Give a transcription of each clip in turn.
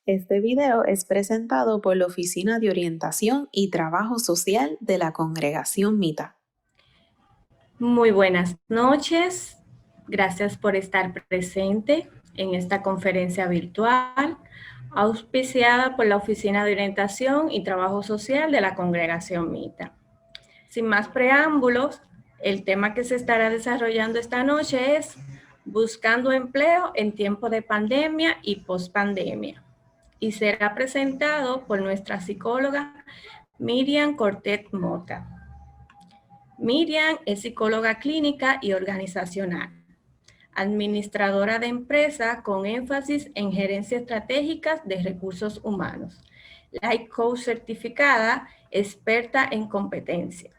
Este video es presentado por la Oficina de Orientación y Trabajo Social de la Congregación Mita. Muy buenas noches. Gracias por estar presente en esta conferencia virtual auspiciada por la Oficina de Orientación y Trabajo Social de la Congregación Mita. Sin más preámbulos, el tema que se estará desarrollando esta noche es Buscando empleo en tiempo de pandemia y pospandemia, y será presentado por nuestra psicóloga Miriam Cortet Mota. Miriam es psicóloga clínica y organizacional, administradora de empresa con énfasis en gerencia estratégica de recursos humanos, Life Coach certificada, experta en competencia.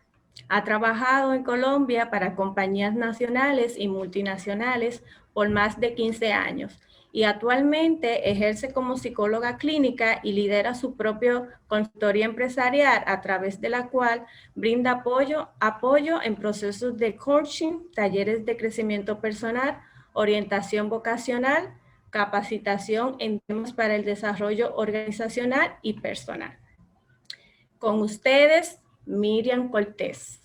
Ha trabajado en Colombia para compañías nacionales y multinacionales por más de 15 años y actualmente ejerce como psicóloga clínica y lidera su propia consultoría empresarial a través de la cual brinda apoyo en procesos de coaching, talleres de crecimiento personal, orientación vocacional, capacitación en temas para el desarrollo organizacional y personal. Con ustedes, Miriam Cortés.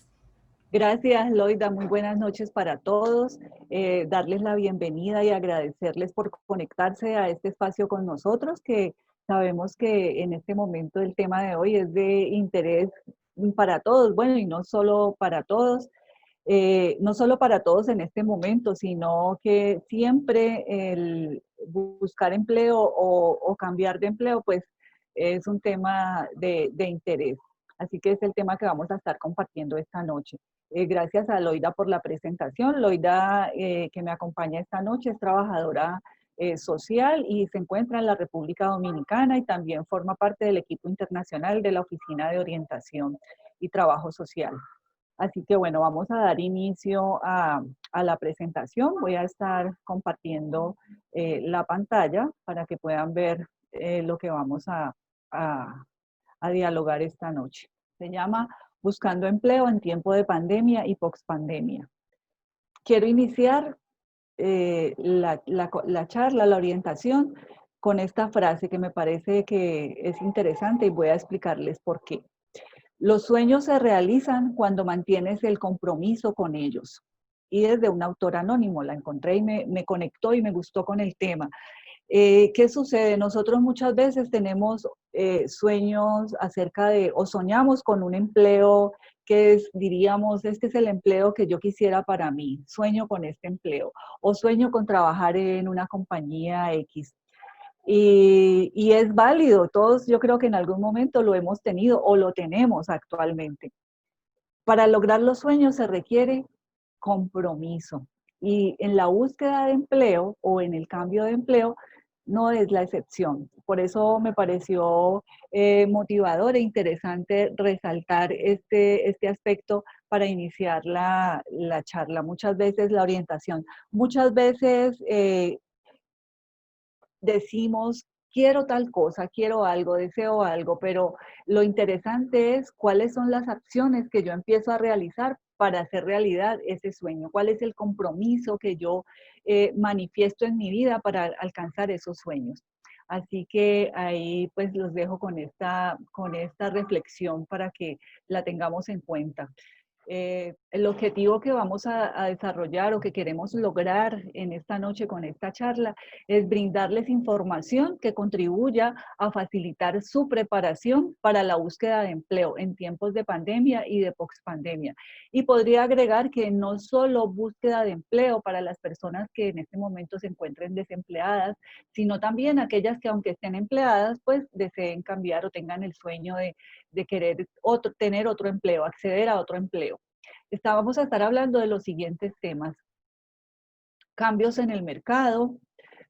Gracias, Loida. Muy buenas noches para todos. Darles la bienvenida y agradecerles por conectarse a este espacio con nosotros, que sabemos que en este momento el tema de hoy es de interés para todos, bueno, y no solo para todos, no solo para todos en este momento, sino que siempre el buscar empleo o cambiar de empleo, pues es un tema de interés. Así que es el tema que vamos a estar compartiendo esta noche. Gracias a Loida por la presentación. Loida, que me acompaña esta noche, es trabajadora social y se encuentra en la República Dominicana y también forma parte del equipo internacional de la Oficina de Orientación y Trabajo Social. Así que bueno, vamos a dar inicio a la presentación. Voy a estar compartiendo la pantalla para que puedan ver lo que vamos a dialogar esta noche. Se llama Buscando empleo en tiempo de pandemia y pospandemia. Quiero iniciar la charla, la orientación, con esta frase que me parece que es interesante y voy a explicarles por qué. Los sueños se realizan cuando mantienes el compromiso con ellos. Y desde un autor anónimo la encontré y me conectó y me gustó con el tema. ¿Qué sucede? Nosotros muchas veces tenemos sueños acerca de, o soñamos con un empleo que es, diríamos, este es el empleo que yo quisiera para mí, sueño con este empleo, o sueño con trabajar en una compañía X. Y es válido, todos yo creo que en algún momento lo hemos tenido o lo tenemos actualmente. Para lograr los sueños se requiere compromiso. Y en la búsqueda de empleo o en el cambio de empleo no es la excepción. Por eso me pareció motivador e interesante resaltar este aspecto para iniciar la charla. Muchas veces la orientación, muchas veces decimos, quiero tal cosa, quiero algo, deseo algo, pero lo interesante es cuáles son las acciones que yo empiezo a realizar para hacer realidad ese sueño, cuál es el compromiso que yo manifiesto en mi vida para alcanzar esos sueños. Así que ahí pues los dejo con esta reflexión para que la tengamos en cuenta. El objetivo que vamos a desarrollar o que queremos lograr en esta noche con esta charla es brindarles información que contribuya a facilitar su preparación para la búsqueda de empleo en tiempos de pandemia y de pospandemia. Y podría agregar que no solo búsqueda de empleo para las personas que en este momento se encuentren desempleadas, sino también aquellas que aunque estén empleadas, pues deseen cambiar o tengan el sueño de querer tener otro empleo, acceder a otro empleo. Vamos a estar hablando de los siguientes temas: cambios en el mercado,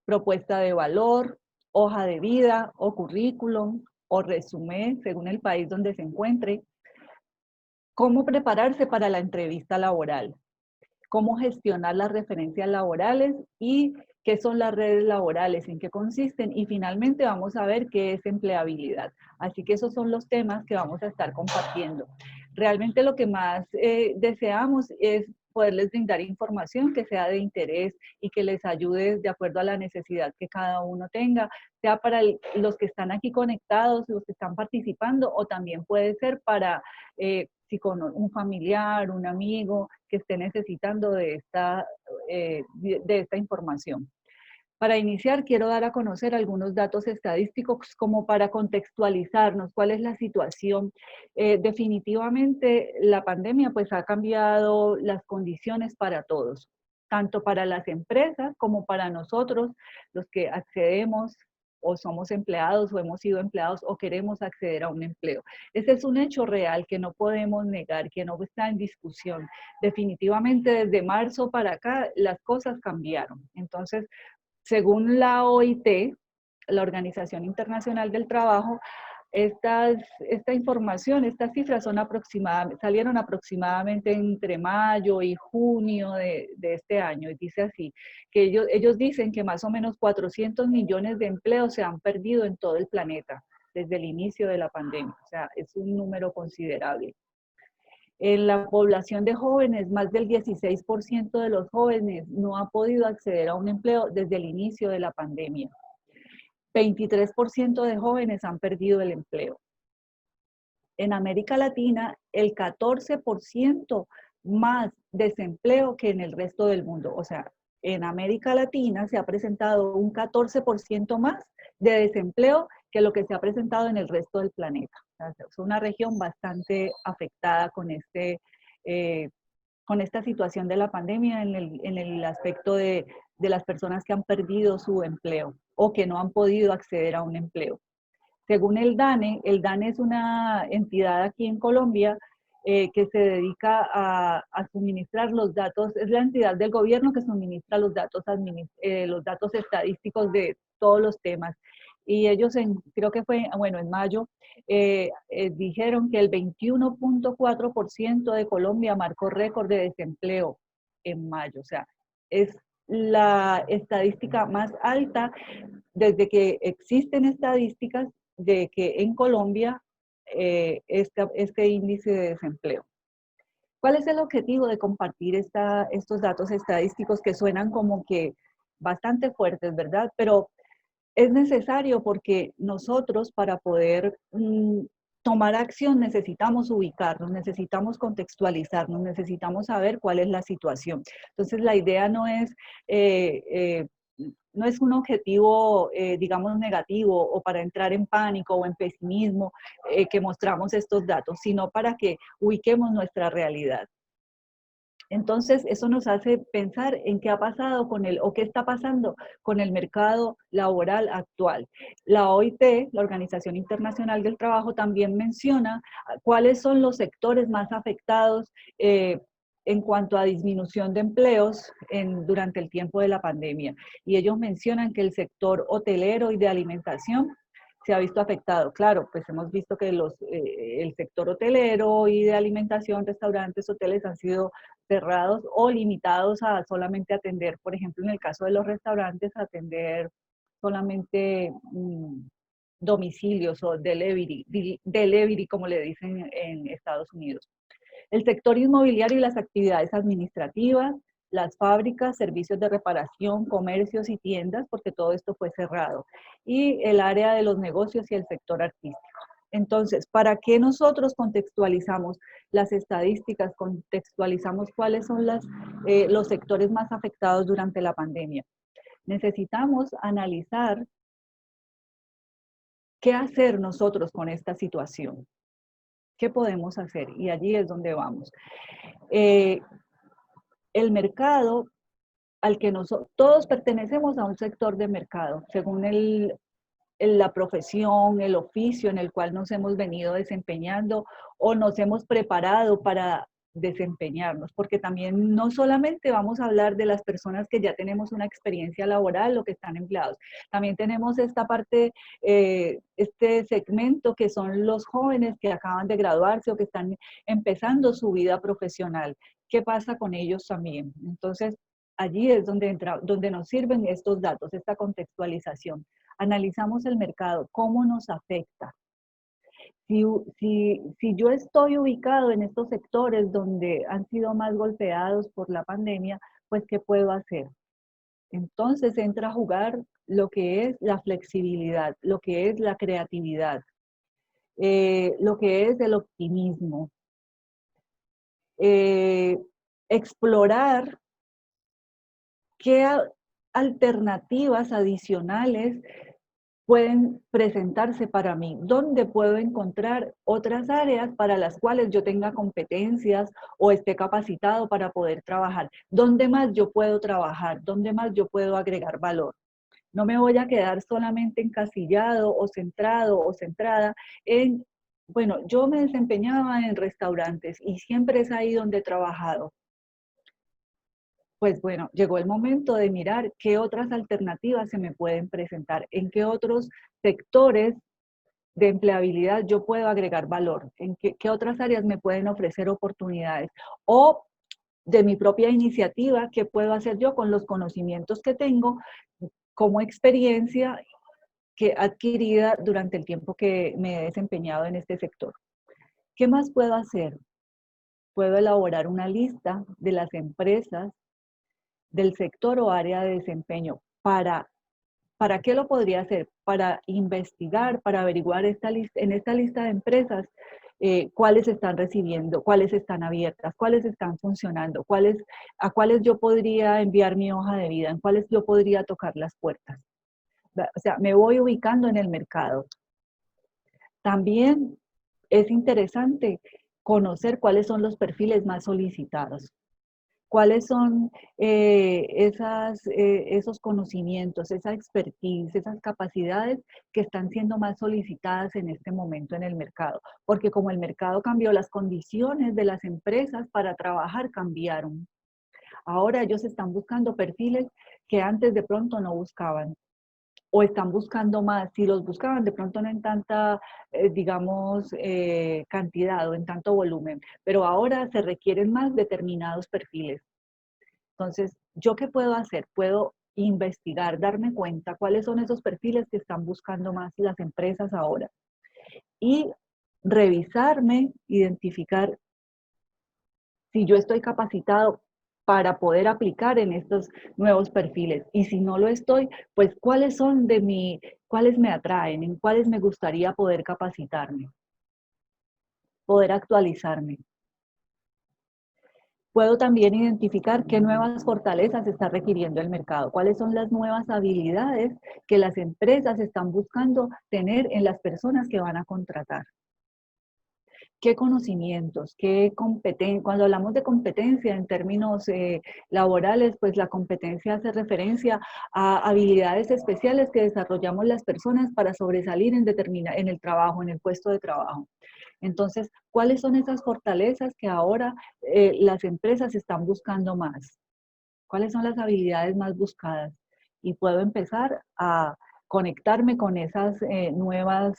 propuesta de valor, hoja de vida o currículum o resumen según el país donde se encuentre, cómo prepararse para la entrevista laboral, cómo gestionar las referencias laborales y qué son las redes laborales, en qué consisten, y finalmente vamos a ver qué es empleabilidad. Así que esos son los temas que vamos a estar compartiendo. Realmente lo que más deseamos es poderles brindar información que sea de interés y que les ayude de acuerdo a la necesidad que cada uno tenga, sea para los que están aquí conectados, los que están participando, o también puede ser para si con un familiar, un amigo que esté necesitando de esta información. Para iniciar, quiero dar a conocer algunos datos estadísticos como para contextualizarnos cuál es la situación. Definitivamente, la pandemia pues ha cambiado las condiciones para todos, tanto para las empresas como para nosotros, los que accedemos o somos empleados o hemos sido empleados o queremos acceder a un empleo. Ese es un hecho real que no podemos negar, que no está en discusión. Definitivamente, desde marzo para acá, las cosas cambiaron. Entonces, según la OIT, la Organización Internacional del Trabajo, esta información, estas cifras salieron aproximadamente entre mayo y junio de este año. Y dice así, que ellos dicen que más o menos 400 millones de empleos se han perdido en todo el planeta desde el inicio de la pandemia. O sea, es un número considerable. En la población de jóvenes, más del 16% de los jóvenes no ha podido acceder a un empleo desde el inicio de la pandemia. 23% de jóvenes han perdido el empleo. En América Latina, el 14% más desempleo que en el resto del mundo. O sea, en América Latina se ha presentado un 14% más de desempleo que lo que se ha presentado en el resto del planeta. O sea, es una región bastante afectada con esta situación de la pandemia en el aspecto de las personas que han perdido su empleo o que no han podido acceder a un empleo. Según el DANE es una entidad aquí en Colombia que se dedica a suministrar los datos, es la entidad del gobierno que suministra los datos estadísticos de todos los temas. Y ellos, creo que fue, bueno, en mayo, dijeron que el 21.4% de Colombia marcó récord de desempleo en mayo. O sea, es la estadística más alta desde que existen estadísticas de que en Colombia este índice de desempleo. ¿Cuál es el objetivo de compartir estos datos estadísticos que suenan como que bastante fuertes, verdad? Pero es necesario porque nosotros para poder tomar acción necesitamos ubicarnos, necesitamos contextualizarnos, necesitamos saber cuál es la situación. Entonces la idea no es un objetivo, digamos, negativo o para entrar en pánico o en pesimismo que mostramos estos datos, sino para que ubiquemos nuestra realidad. Entonces, eso nos hace pensar en qué ha pasado o qué está pasando con el mercado laboral actual. La OIT, la Organización Internacional del Trabajo, también menciona cuáles son los sectores más afectados en cuanto a disminución de empleos durante el tiempo de la pandemia. Y ellos mencionan que el sector hotelero y de alimentación se ha visto afectado. Claro, pues hemos visto que el sector hotelero y de alimentación, restaurantes, hoteles han sido cerrados o limitados a solamente atender, por ejemplo, en el caso de los restaurantes, atender solamente domicilios o delivery, como le dicen en Estados Unidos. El sector inmobiliario y las actividades administrativas, las fábricas, servicios de reparación, comercios y tiendas, porque todo esto fue cerrado. Y el área de los negocios y el sector artístico. Entonces, ¿para qué nosotros contextualizamos las estadísticas, contextualizamos cuáles son los sectores más afectados durante la pandemia? Necesitamos analizar qué hacer nosotros con esta situación. ¿Qué podemos hacer? Y allí es donde vamos. El mercado al que todos pertenecemos a un sector de mercado, según la profesión, el oficio en el cual nos hemos venido desempeñando o nos hemos preparado para desempeñarnos, porque también no solamente vamos a hablar de las personas que ya tenemos una experiencia laboral o que están empleados, también tenemos esta parte, este segmento que son los jóvenes que acaban de graduarse o que están empezando su vida profesional. ¿Qué pasa con ellos también? Entonces, allí es donde nos sirven estos datos, esta contextualización. Analizamos el mercado, cómo nos afecta. Si yo estoy ubicado en estos sectores donde han sido más golpeados por la pandemia, pues ¿qué puedo hacer? Entonces entra a jugar lo que es la flexibilidad, lo que es la creatividad, lo que es el optimismo. Explorar qué alternativas adicionales pueden presentarse para mí, dónde puedo encontrar otras áreas para las cuales yo tenga competencias o esté capacitado para poder trabajar, dónde más yo puedo trabajar, dónde más yo puedo agregar valor. No me voy a quedar solamente encasillado o centrado o centrada en, bueno, yo me desempeñaba en restaurantes y siempre es ahí donde he trabajado. Pues bueno, llegó el momento de mirar qué otras alternativas se me pueden presentar, en qué otros sectores de empleabilidad yo puedo agregar valor, en qué otras áreas me pueden ofrecer oportunidades o de mi propia iniciativa, qué puedo hacer yo con los conocimientos que tengo como experiencia que adquirida durante el tiempo que me he desempeñado en este sector. ¿Qué más puedo hacer? Puedo elaborar una lista de las empresas del sector o área de desempeño. ¿Para qué lo podría hacer? Para investigar, para averiguar en esta lista de empresas cuáles están recibiendo, cuáles están abiertas, cuáles están funcionando, a cuáles yo podría enviar mi hoja de vida, en cuáles yo podría tocar las puertas. O sea, me voy ubicando en el mercado. También es interesante conocer cuáles son los perfiles más solicitados. ¿Cuáles son esos conocimientos, esa expertise, esas capacidades que están siendo más solicitadas en este momento en el mercado? Porque como el mercado cambió, las condiciones de las empresas para trabajar cambiaron. Ahora ellos están buscando perfiles que antes de pronto no buscaban o están buscando más. Si los buscaban de pronto no en tanta, digamos, cantidad o en tanto volumen, pero ahora se requieren más determinados perfiles. Entonces, ¿yo qué puedo hacer? Puedo investigar, darme cuenta cuáles son esos perfiles que están buscando más las empresas ahora y revisarme, identificar si yo estoy capacitado para poder aplicar en estos nuevos perfiles. Y si no lo estoy, pues cuáles me atraen, en cuáles me gustaría poder capacitarme, poder actualizarme. Puedo también identificar qué nuevas fortalezas está requiriendo el mercado, cuáles son las nuevas habilidades que las empresas están buscando tener en las personas que van a contratar. ¿Qué conocimientos, qué competencia? Cuando hablamos de competencia en términos laborales, pues la competencia hace referencia a habilidades especiales que desarrollamos las personas para sobresalir en el trabajo, en el puesto de trabajo. Entonces, ¿cuáles son esas fortalezas que ahora las empresas están buscando más? ¿Cuáles son las habilidades más buscadas? Y puedo empezar a conectarme con esas nuevas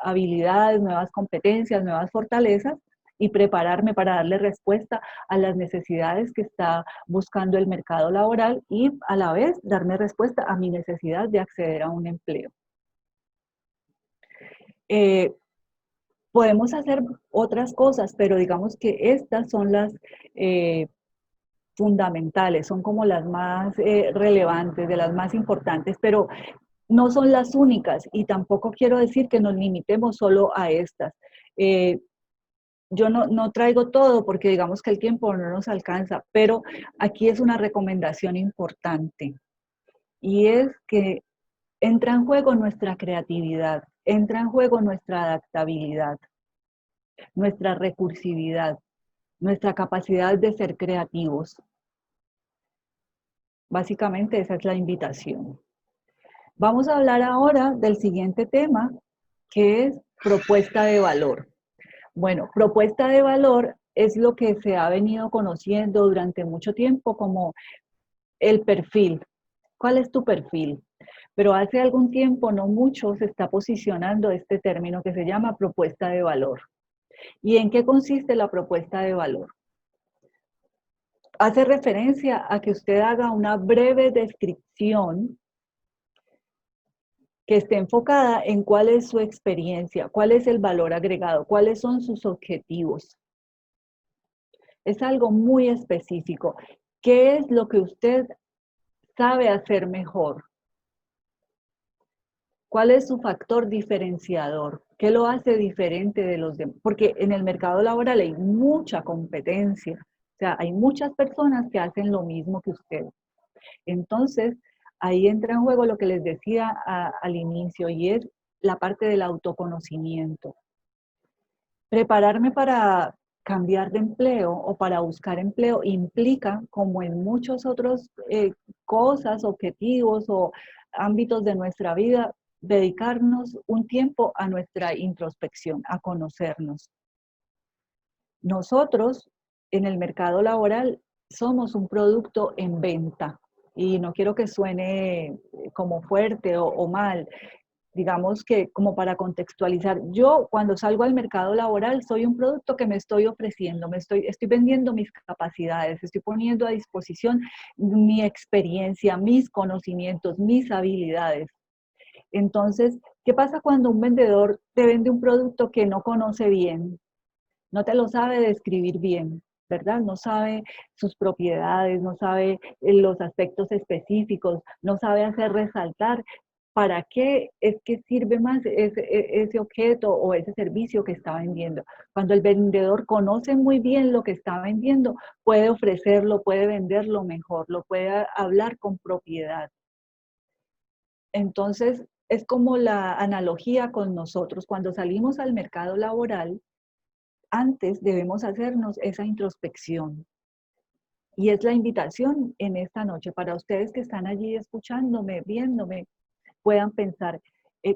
habilidades, nuevas competencias, nuevas fortalezas y prepararme para darle respuesta a las necesidades que está buscando el mercado laboral y a la vez darme respuesta a mi necesidad de acceder a un empleo. Podemos hacer otras cosas, pero digamos que estas son las fundamentales, son como las más relevantes, de las más importantes, pero no son las únicas y tampoco quiero decir que nos limitemos solo a estas. Yo no traigo todo porque digamos que el tiempo no nos alcanza, pero aquí es una recomendación importante y es que entra en juego nuestra creatividad, entra en juego nuestra adaptabilidad, nuestra recursividad, nuestra capacidad de ser creativos. Básicamente esa es la invitación. Vamos a hablar ahora del siguiente tema, que es propuesta de valor. Bueno, propuesta de valor es lo que se ha venido conociendo durante mucho tiempo como el perfil. ¿Cuál es tu perfil? Pero hace algún tiempo, no mucho, se está posicionando este término que se llama propuesta de valor. ¿Y en qué consiste la propuesta de valor? Hace referencia a que usted haga una breve descripción que esté enfocada en cuál es su experiencia, cuál es el valor agregado, cuáles son sus objetivos. Es algo muy específico. ¿Qué es lo que usted sabe hacer mejor? ¿Cuál es su factor diferenciador? ¿Qué lo hace diferente de los demás? Porque en el mercado laboral hay mucha competencia. O sea, hay muchas personas que hacen lo mismo que usted. Entonces, ahí entra en juego lo que les decía al inicio y es la parte del autoconocimiento. Prepararme para cambiar de empleo o para buscar empleo implica, como en muchos otros cosas, objetivos o ámbitos de nuestra vida, dedicarnos un tiempo a nuestra introspección, a conocernos. Nosotros en el mercado laboral somos un producto en venta y no quiero que suene como fuerte o mal. Digamos que como para contextualizar, yo cuando salgo al mercado laboral soy un producto que me estoy ofreciendo, estoy vendiendo mis capacidades, estoy poniendo a disposición mi experiencia, mis conocimientos, mis habilidades. Entonces, ¿qué pasa cuando un vendedor te vende un producto que no conoce bien? No te lo sabe describir bien, ¿verdad? No sabe sus propiedades, no sabe los aspectos específicos, no sabe hacer resaltar para qué es que sirve más ese objeto o ese servicio que está vendiendo. Cuando el vendedor conoce muy bien lo que está vendiendo, puede ofrecerlo, puede venderlo mejor, lo puede hablar con propiedad. Entonces, es como la analogía con nosotros. Cuando salimos al mercado laboral, antes debemos hacernos esa introspección. Y es la invitación en esta noche para ustedes que están allí escuchándome, viéndome, puedan pensar,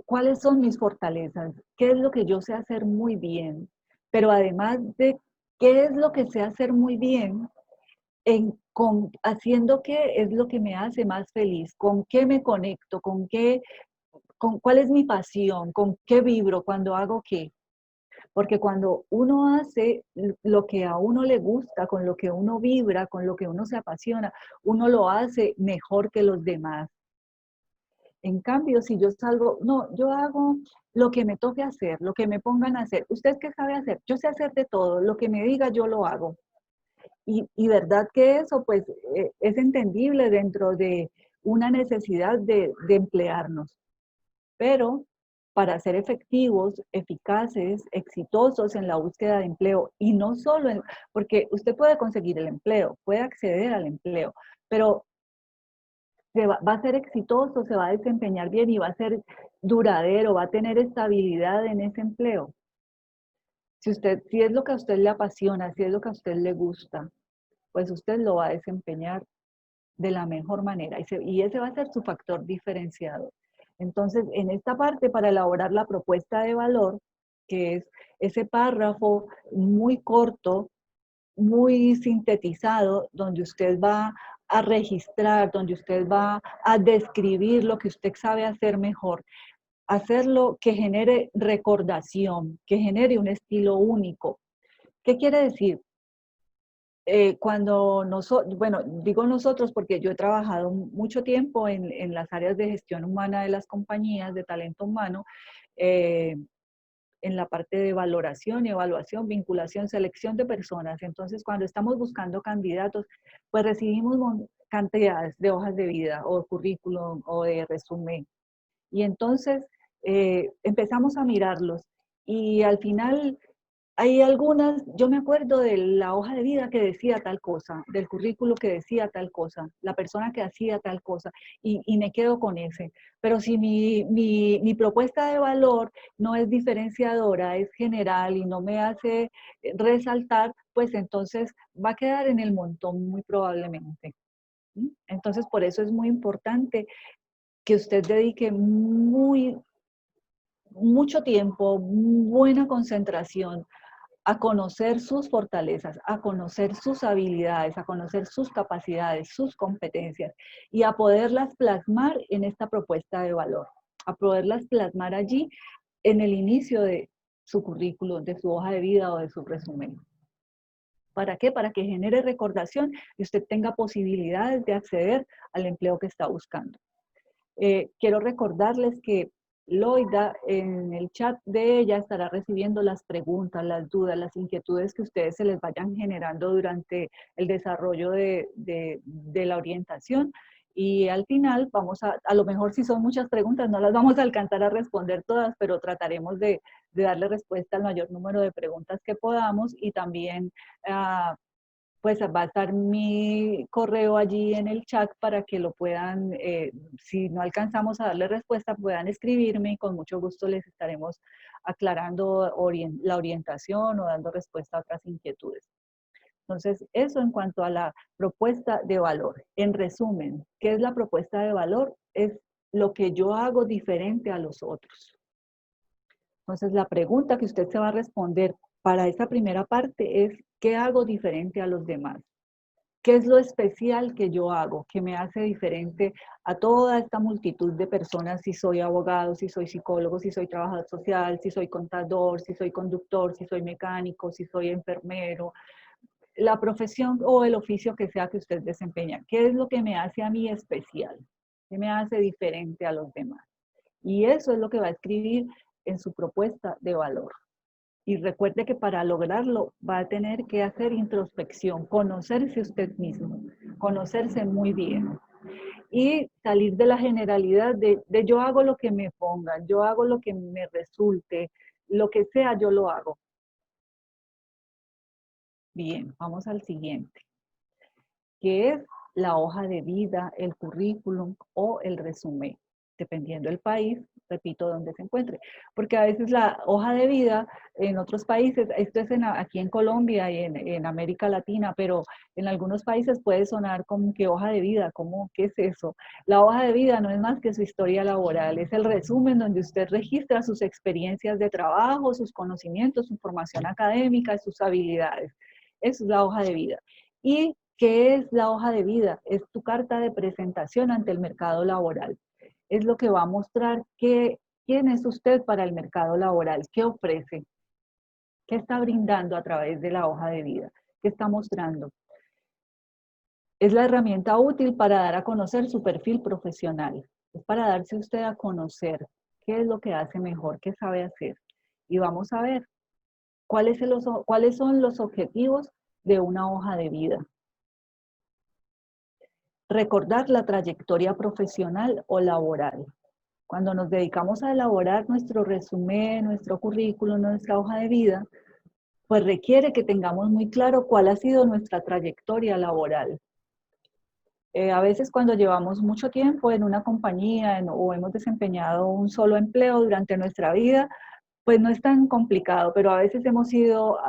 ¿cuáles son mis fortalezas? ¿Qué es lo que yo sé hacer muy bien? Pero además de qué es lo que sé hacer muy bien, haciendo qué es lo que me hace más feliz, con qué me conecto, con cuál es mi pasión, con qué vibro cuando hago qué. Porque cuando uno hace lo que a uno le gusta, con lo que uno vibra, con lo que uno se apasiona, uno lo hace mejor que los demás. En cambio, si yo salgo, no, yo hago lo que me toque hacer, lo que me pongan a hacer. ¿Usted qué sabe hacer? Yo sé hacer de todo, lo que me diga yo lo hago. Y verdad que eso pues es entendible dentro de una necesidad de emplearnos. Pero para ser efectivos, eficaces, exitosos en la búsqueda de empleo, y no solo porque usted puede conseguir el empleo, puede acceder al empleo, pero va a ser exitoso, se va a desempeñar bien y va a ser duradero, va a tener estabilidad en ese empleo. Si es lo que a usted le apasiona, si es lo que a usted le gusta, pues usted lo va a desempeñar de la mejor manera y ese va a ser su factor diferenciador. Entonces, en esta parte, para elaborar la propuesta de valor, que es ese párrafo muy corto, muy sintetizado, donde usted va a registrar, donde usted va a describir lo que usted sabe hacer mejor, hacerlo que genere recordación, que genere un estilo único. ¿Qué quiere decir? Cuando nosotros, bueno, digo nosotros porque yo he trabajado mucho tiempo en las áreas de gestión humana de las compañías, de talento humano, eh, en la parte de valoración y evaluación, vinculación, selección de personas. Entonces, cuando estamos buscando candidatos, pues recibimos cantidades de hojas de vida o de currículum o de resumen. Y entonces empezamos a mirarlos y al final hay algunas, yo me acuerdo de la hoja de vida que decía tal cosa, del currículo que decía tal cosa, la persona que hacía tal cosa, y me quedo con ese. Pero si mi propuesta de valor no es diferenciadora, es general y no me hace resaltar, pues entonces va a quedar en el montón muy probablemente. ¿Sí? Entonces, por eso es muy importante que usted dedique mucho tiempo, buena concentración a conocer sus fortalezas, a conocer sus habilidades, a conocer sus capacidades, sus competencias y a poderlas plasmar en esta propuesta de valor, a poderlas plasmar allí en el inicio de su currículum, de su hoja de vida o de su resumen. ¿Para qué? Para que genere recordación y usted tenga posibilidades de acceder al empleo que está buscando. Quiero recordarles que Loida en el chat de ella estará recibiendo las preguntas, las dudas, las inquietudes que ustedes se les vayan generando durante el desarrollo de la orientación. Y al final vamos a lo mejor si son muchas preguntas, no las vamos a alcanzar a responder todas, pero trataremos de darle respuesta al mayor número de preguntas que podamos y también pues va a estar mi correo allí en el chat para que lo puedan, si no alcanzamos a darle respuesta, puedan escribirme y con mucho gusto les estaremos aclarando la orientación o dando respuesta a otras inquietudes. Entonces, eso en cuanto a la propuesta de valor. En resumen, ¿qué es la propuesta de valor? Es lo que yo hago diferente a los otros. Entonces, la pregunta que usted se va a responder para esa primera parte es, ¿qué hago diferente a los demás? ¿Qué es lo especial que yo hago, que me hace diferente a toda esta multitud de personas? Si soy abogado, si soy psicólogo, si soy trabajador social, si soy contador, si soy conductor, si soy mecánico, si soy enfermero, la profesión o el oficio que sea que usted desempeña. ¿Qué es lo que me hace a mí especial? ¿Qué me hace diferente a los demás? Y eso es lo que va a escribir en su propuesta de valor. Y recuerde que para lograrlo va a tener que hacer introspección, conocerse usted mismo, conocerse muy bien y salir de la generalidad de yo hago lo que me pongan, yo hago lo que me resulte, lo que sea yo lo hago. Bien, vamos al siguiente, que es la hoja de vida, el currículum o el resumen, dependiendo del país, repito, donde se encuentre. Porque a veces la hoja de vida en otros países, esto es aquí en Colombia y en América Latina, pero en algunos países puede sonar como que hoja de vida, como, ¿qué es eso? La hoja de vida no es más que su historia laboral, es el resumen donde usted registra sus experiencias de trabajo, sus conocimientos, su formación académica, sus habilidades. Eso es la hoja de vida. Y ¿qué es la hoja de vida? Es tu carta de presentación ante el mercado laboral. Es lo que va a mostrar quién es usted para el mercado laboral, qué ofrece, qué está brindando a través de la hoja de vida, qué está mostrando. Es la herramienta útil para dar a conocer su perfil profesional. Es para darse usted a conocer qué es lo que hace mejor, qué sabe hacer. Y vamos a ver cuáles son los objetivos de una hoja de vida. Recordar la trayectoria profesional o laboral. Cuando nos dedicamos a elaborar nuestro resumen, nuestro currículum, nuestra hoja de vida, pues requiere que tengamos muy claro cuál ha sido nuestra trayectoria laboral. A veces cuando llevamos mucho tiempo en una compañía o hemos desempeñado un solo empleo durante nuestra vida, pues no es tan complicado, pero a veces hemos ido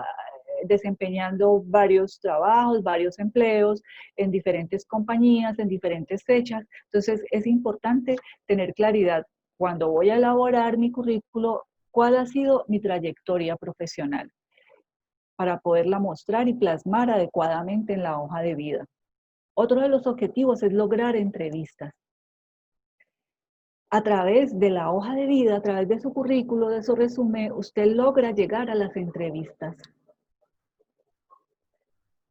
desempeñando varios trabajos, varios empleos en diferentes compañías, en diferentes fechas. Entonces es importante tener claridad cuando voy a elaborar mi currículo, cuál ha sido mi trayectoria profesional para poderla mostrar y plasmar adecuadamente en la hoja de vida. Otro de los objetivos es lograr entrevistas. A través de la hoja de vida, a través de su currículo, de su resumen, usted logra llegar a las entrevistas.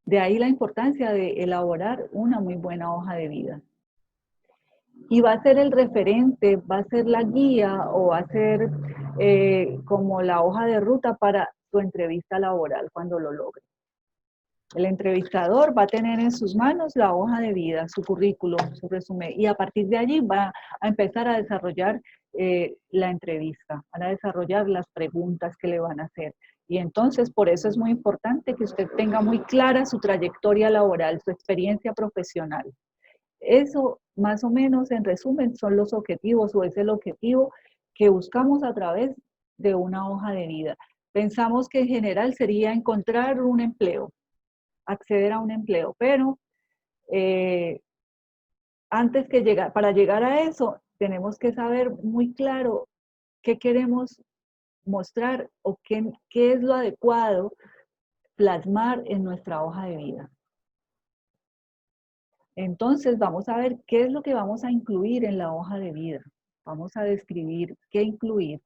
De ahí la importancia de elaborar una muy buena hoja de vida. Y va a ser el referente, va a ser la guía o va a ser como la hoja de ruta para su entrevista laboral cuando lo logre. El entrevistador va a tener en sus manos la hoja de vida, su currículum, su resumen, y a partir de allí va a empezar a desarrollar la entrevista, van a desarrollar las preguntas que le van a hacer. Y entonces, por eso es muy importante que usted tenga muy clara su trayectoria laboral, su experiencia profesional. Eso, más o menos, en resumen, son los objetivos o es el objetivo que buscamos a través de una hoja de vida. Pensamos que en general sería encontrar un empleo, acceder a un empleo, pero para llegar a eso, tenemos que saber muy claro qué queremos mostrar o qué es lo adecuado plasmar en nuestra hoja de vida. Entonces vamos a ver qué es lo que vamos a incluir en la hoja de vida. Vamos a describir qué incluir.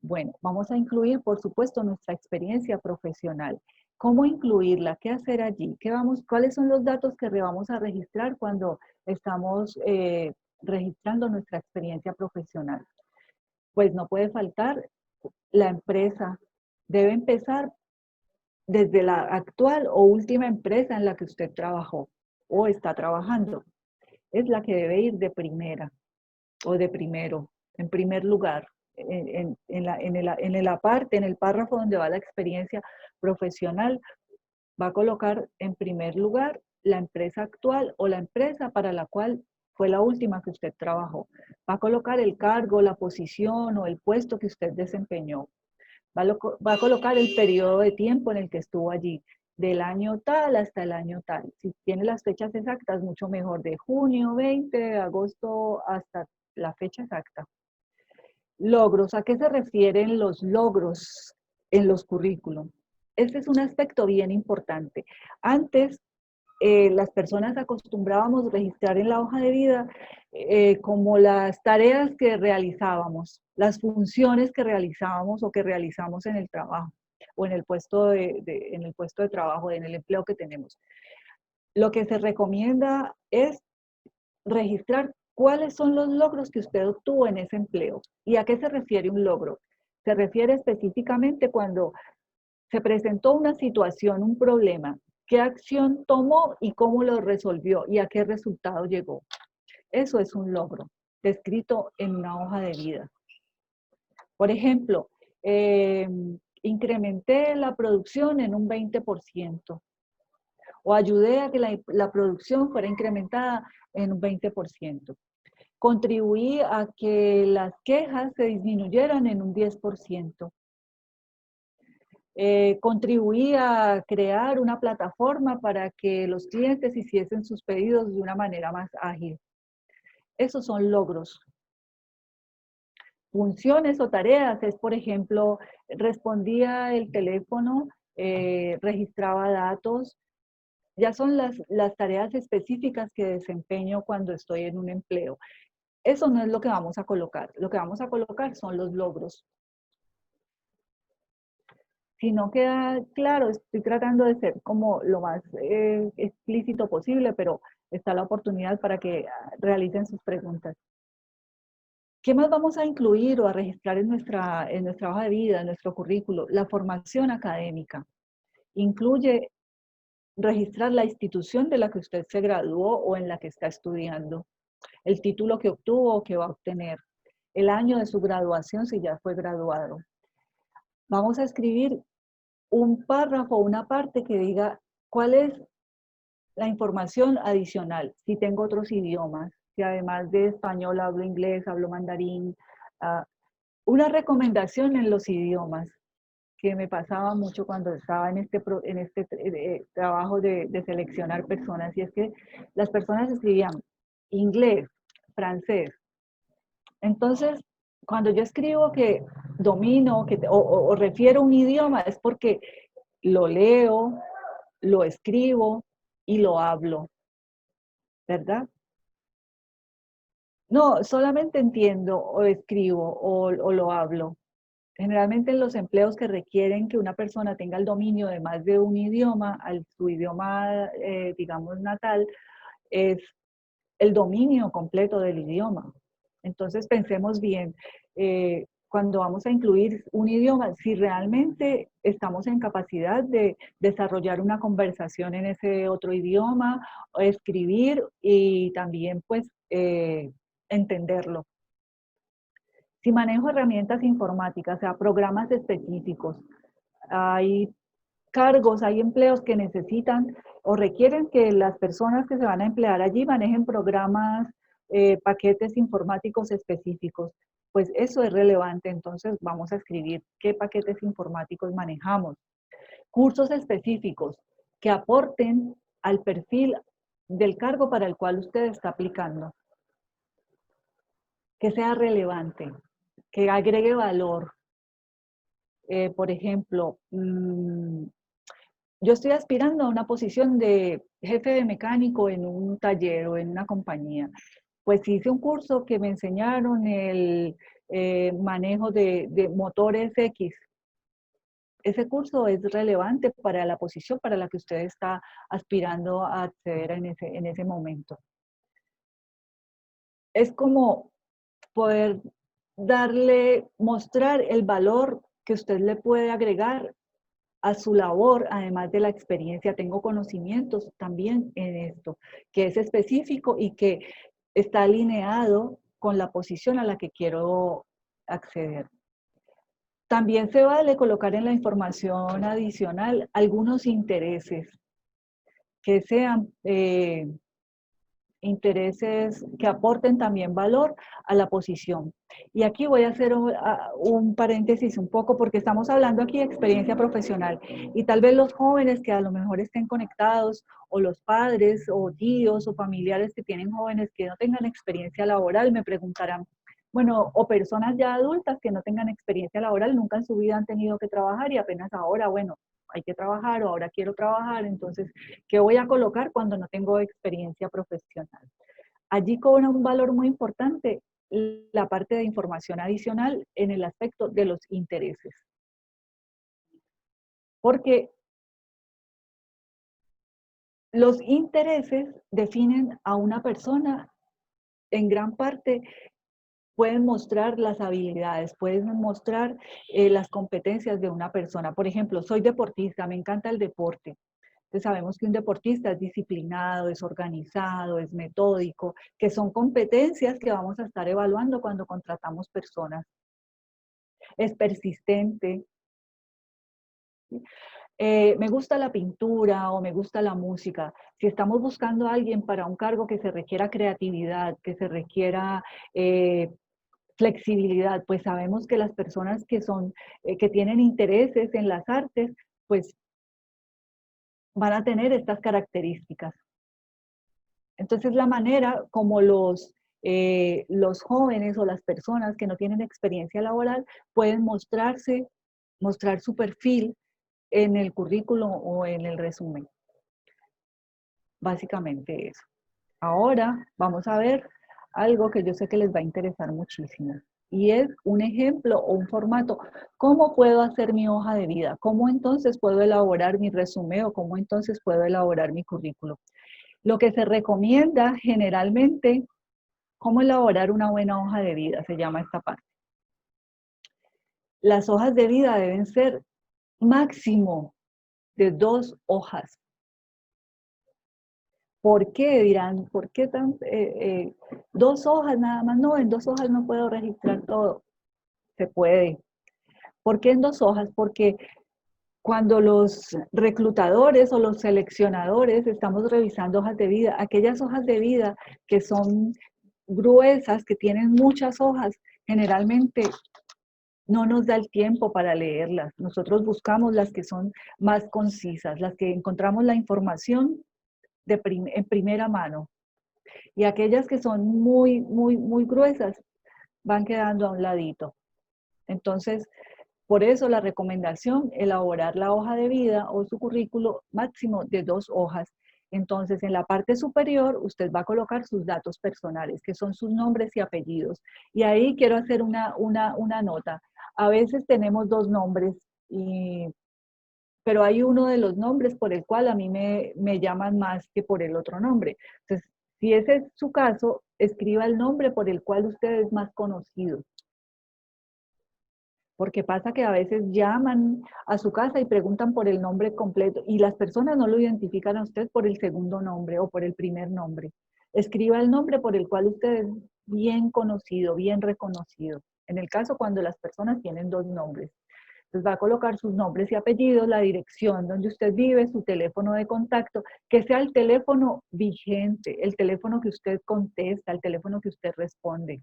Bueno, vamos a incluir, por supuesto, nuestra experiencia profesional. ¿Cómo incluirla? ¿Qué hacer allí? ¿Cuáles son los datos que vamos a registrar cuando estamos registrando nuestra experiencia profesional? Pues no puede faltar la empresa. Debe empezar desde la actual o última empresa en la que usted trabajó o está trabajando. Es la que debe ir de primera o de primero, en primer lugar, en el párrafo donde va la experiencia profesional, va a colocar en primer lugar la empresa actual o la empresa para la cual fue la última que usted trabajó. Va a colocar el cargo, la posición o el puesto que usted desempeñó. Va a colocar el periodo de tiempo en el que estuvo allí, del año tal hasta el año tal. Si tiene las fechas exactas, mucho mejor, de junio 20, de agosto hasta la fecha exacta. Logros, ¿a qué se refieren los logros en los currículum? Este es un aspecto bien importante. Antes, las personas acostumbrábamos a registrar en la hoja de vida como las tareas que realizábamos, las funciones que realizábamos o que realizamos en el trabajo o en el puesto en el puesto de trabajo, en el empleo que tenemos. Lo que se recomienda es registrar cuáles son los logros que usted obtuvo en ese empleo. ¿Y a qué se refiere un logro? Se refiere específicamente cuando se presentó una situación, un problema, qué acción tomó y cómo lo resolvió y a qué resultado llegó. Eso es un logro descrito en una hoja de vida. Por ejemplo, incrementé la producción en un 20% o ayudé a que la producción fuera incrementada en un 20%. Contribuí a que las quejas se disminuyeran en un 10%. Contribuí a crear una plataforma para que los clientes hiciesen sus pedidos de una manera más ágil. Esos son logros. Funciones o tareas es, por ejemplo, respondía el teléfono, registraba datos. Ya son las tareas específicas que desempeño cuando estoy en un empleo. Eso no es lo que vamos a colocar. Lo que vamos a colocar son los logros. Si no queda claro, estoy tratando de ser como lo más explícito posible, pero está la oportunidad para que realicen sus preguntas. ¿Qué más vamos a incluir o a registrar en nuestra hoja de vida, en nuestro currículo? La formación académica. Incluye registrar la institución de la que usted se graduó o en la que está estudiando, el título que obtuvo o que va a obtener, el año de su graduación si ya fue graduado. Vamos a escribir un párrafo, una parte que diga cuál es la información adicional, si tengo otros idiomas, si además de español hablo inglés, hablo mandarín, una recomendación en los idiomas que me pasaba mucho cuando estaba en este trabajo de seleccionar personas, y es que las personas escribían inglés, francés. Entonces, cuando yo escribo que domino o refiero un idioma, es porque lo leo, lo escribo y lo hablo, ¿verdad? No, solamente entiendo o escribo o lo hablo. Generalmente en los empleos que requieren que una persona tenga el dominio de más de un idioma, su idioma, digamos, natal, es el dominio completo del idioma. Entonces pensemos bien, cuando vamos a incluir un idioma, si realmente estamos en capacidad de desarrollar una conversación en ese otro idioma, escribir y también pues entenderlo. Si manejo herramientas informáticas, o sea, programas específicos, hay cargos, hay empleos que necesitan o requieren que las personas que se van a emplear allí manejen programas, paquetes informáticos específicos. Pues eso es relevante, entonces vamos a escribir qué paquetes informáticos manejamos. Cursos específicos que aporten al perfil del cargo para el cual usted está aplicando. Que sea relevante, que agregue valor. Por ejemplo, yo estoy aspirando a una posición de jefe de mecánico en un taller o en una compañía. Pues hice un curso que me enseñaron el manejo de motores X. Ese curso es relevante para la posición para la que usted está aspirando a acceder en ese momento. Es como poder mostrar el valor que usted le puede agregar a su labor, además de la experiencia. Tengo conocimientos también en esto, que es específico y que está alineado con la posición a la que quiero acceder. También se vale colocar en la información adicional algunos intereses que sean intereses que aporten también valor a la posición. Y aquí voy a hacer un paréntesis un poco porque estamos hablando aquí de experiencia profesional y tal vez los jóvenes que a lo mejor estén conectados o los padres o tíos o familiares que tienen jóvenes que no tengan experiencia laboral me preguntarán, bueno, o personas ya adultas que no tengan experiencia laboral, nunca en su vida han tenido que trabajar y apenas ahora, bueno, hay que trabajar o ahora quiero trabajar, entonces, ¿qué voy a colocar cuando no tengo experiencia profesional? Allí cobra un valor muy importante la parte de información adicional en el aspecto de los intereses. Porque los intereses definen a una persona en gran parte. Pueden mostrar las habilidades, pueden mostrar las competencias de una persona. Por ejemplo, soy deportista, me encanta el deporte. Entonces sabemos que un deportista es disciplinado, es organizado, es metódico, que son competencias que vamos a estar evaluando cuando contratamos personas. Es persistente. Me gusta la pintura o me gusta la música. Si estamos buscando a alguien para un cargo que se requiera creatividad, que se requiera flexibilidad, pues sabemos que las personas que tienen intereses en las artes, pues van a tener estas características. Entonces la manera como los jóvenes o las personas que no tienen experiencia laboral pueden mostrar su perfil en el currículum o en el resumen. Básicamente eso. Ahora vamos a ver algo que yo sé que les va a interesar muchísimo. Y es un ejemplo o un formato. ¿Cómo puedo hacer mi hoja de vida? ¿Cómo entonces puedo elaborar mi resumen o cómo entonces puedo elaborar mi currículum? Lo que se recomienda generalmente, ¿cómo elaborar una buena hoja de vida? Se llama esta parte. Las hojas de vida deben ser máximo de 2 hojas. ¿Por qué? Dirán, ¿por qué 2 hojas nada más? No, en 2 hojas no puedo registrar todo. Se puede. ¿Por qué en 2 hojas? Porque cuando los reclutadores o los seleccionadores estamos revisando hojas de vida, aquellas hojas de vida que son gruesas, que tienen muchas hojas, generalmente no nos da el tiempo para leerlas. Nosotros buscamos las que son más concisas, las que encontramos la información en primera mano. Y aquellas que son muy, muy, muy gruesas van quedando a un ladito. Entonces, por eso la recomendación, elaborar la hoja de vida o su currículo máximo de 2 hojas. Entonces, en la parte superior, usted va a colocar sus datos personales, que son sus nombres y apellidos. Y ahí quiero hacer una nota. A veces tenemos 2 nombres, pero hay uno de los nombres por el cual a mí me llaman más que por el otro nombre. Entonces, si ese es su caso, escriba el nombre por el cual usted es más conocido. Porque pasa que a veces llaman a su casa y preguntan por el nombre completo y las personas no lo identifican a usted por el segundo nombre o por el primer nombre. Escriba el nombre por el cual usted es bien conocido, bien reconocido. En el caso cuando las personas tienen 2 nombres. Entonces va a colocar sus nombres y apellidos, la dirección donde usted vive, su teléfono de contacto, que sea el teléfono vigente, el teléfono que usted contesta, el teléfono que usted responde.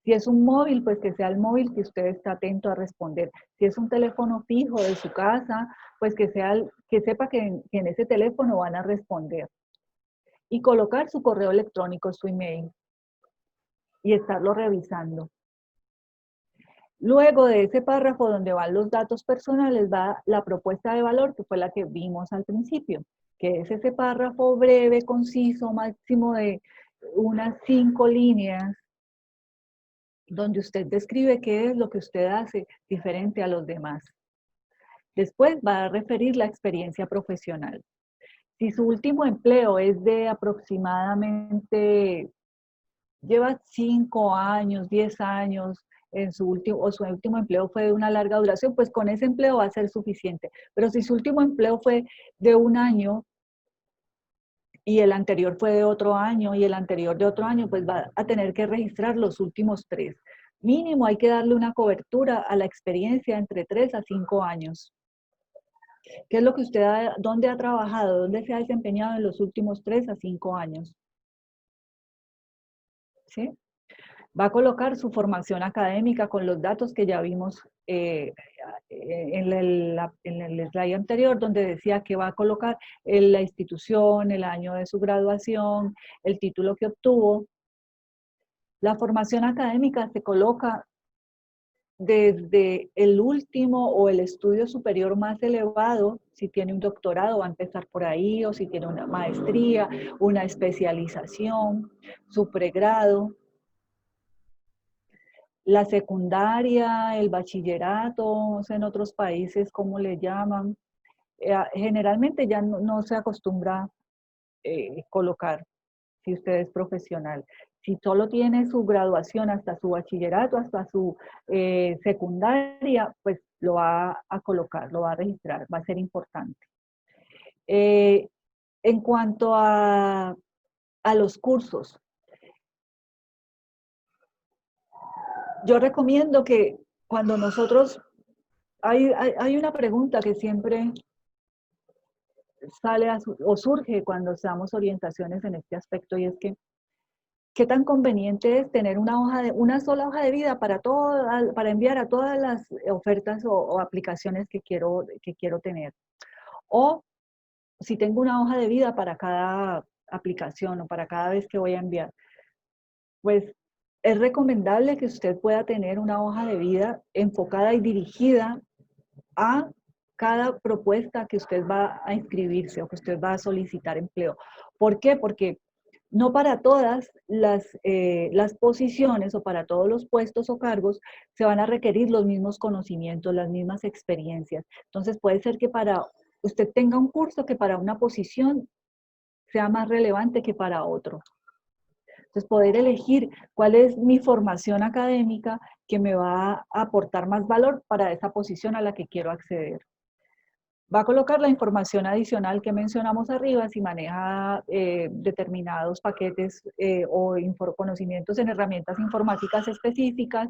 Si es un móvil, pues que sea el móvil que usted está atento a responder. Si es un teléfono fijo de su casa, pues que sepa que en ese teléfono van a responder. Y colocar su correo electrónico, su email, y estarlo revisando. Luego de ese párrafo donde van los datos personales, va la propuesta de valor, que fue la que vimos al principio, que es ese párrafo breve, conciso, máximo de unas 5 líneas, donde usted describe qué es lo que usted hace diferente a los demás. Después va a referir la experiencia profesional. Si su último empleo es de aproximadamente, lleva 5 años, 10 años en su último empleo fue de una larga duración, pues con ese empleo va a ser suficiente. Pero si su último empleo fue de un año y el anterior fue de otro año y el anterior de otro año, pues va a tener que registrar los últimos 3. Mínimo hay que darle una cobertura a la experiencia entre 3 a 5 años. ¿Qué es lo que dónde ha trabajado, dónde se ha desempeñado en los últimos 3 a 5 años? ¿Sí? Va a colocar su formación académica con los datos que ya vimos en el slide anterior, donde decía que va a colocar la institución, el año de su graduación, el título que obtuvo. La formación académica se coloca desde el último o el estudio superior más elevado. Si tiene un doctorado va a empezar por ahí, o si tiene una maestría, una especialización, su pregrado. La secundaria, el bachillerato, en otros países, ¿cómo le llaman? Generalmente ya no se acostumbra colocar, si usted es profesional. Si solo tiene su graduación hasta su bachillerato, hasta su secundaria, pues lo va a colocar, lo va a registrar, va a ser importante. En cuanto a los cursos, yo recomiendo que cuando nosotros, hay una pregunta que siempre sale o surge cuando damos orientaciones en este aspecto, y es que, ¿qué tan conveniente es tener una sola hoja de vida para enviar a todas las ofertas o aplicaciones que quiero tener? O si tengo una hoja de vida para cada aplicación o para cada vez que voy a enviar, pues es recomendable que usted pueda tener una hoja de vida enfocada y dirigida a cada propuesta que usted va a inscribirse o que usted va a solicitar empleo. ¿Por qué? Porque no para todas las posiciones o para todos los puestos o cargos se van a requerir los mismos conocimientos, las mismas experiencias. Entonces puede ser que para usted tenga un curso que para una posición sea más relevante que para otro. Entonces, poder elegir cuál es mi formación académica que me va a aportar más valor para esa posición a la que quiero acceder. Va a colocar la información adicional que mencionamos arriba, si maneja determinados paquetes o conocimientos en herramientas informáticas específicas,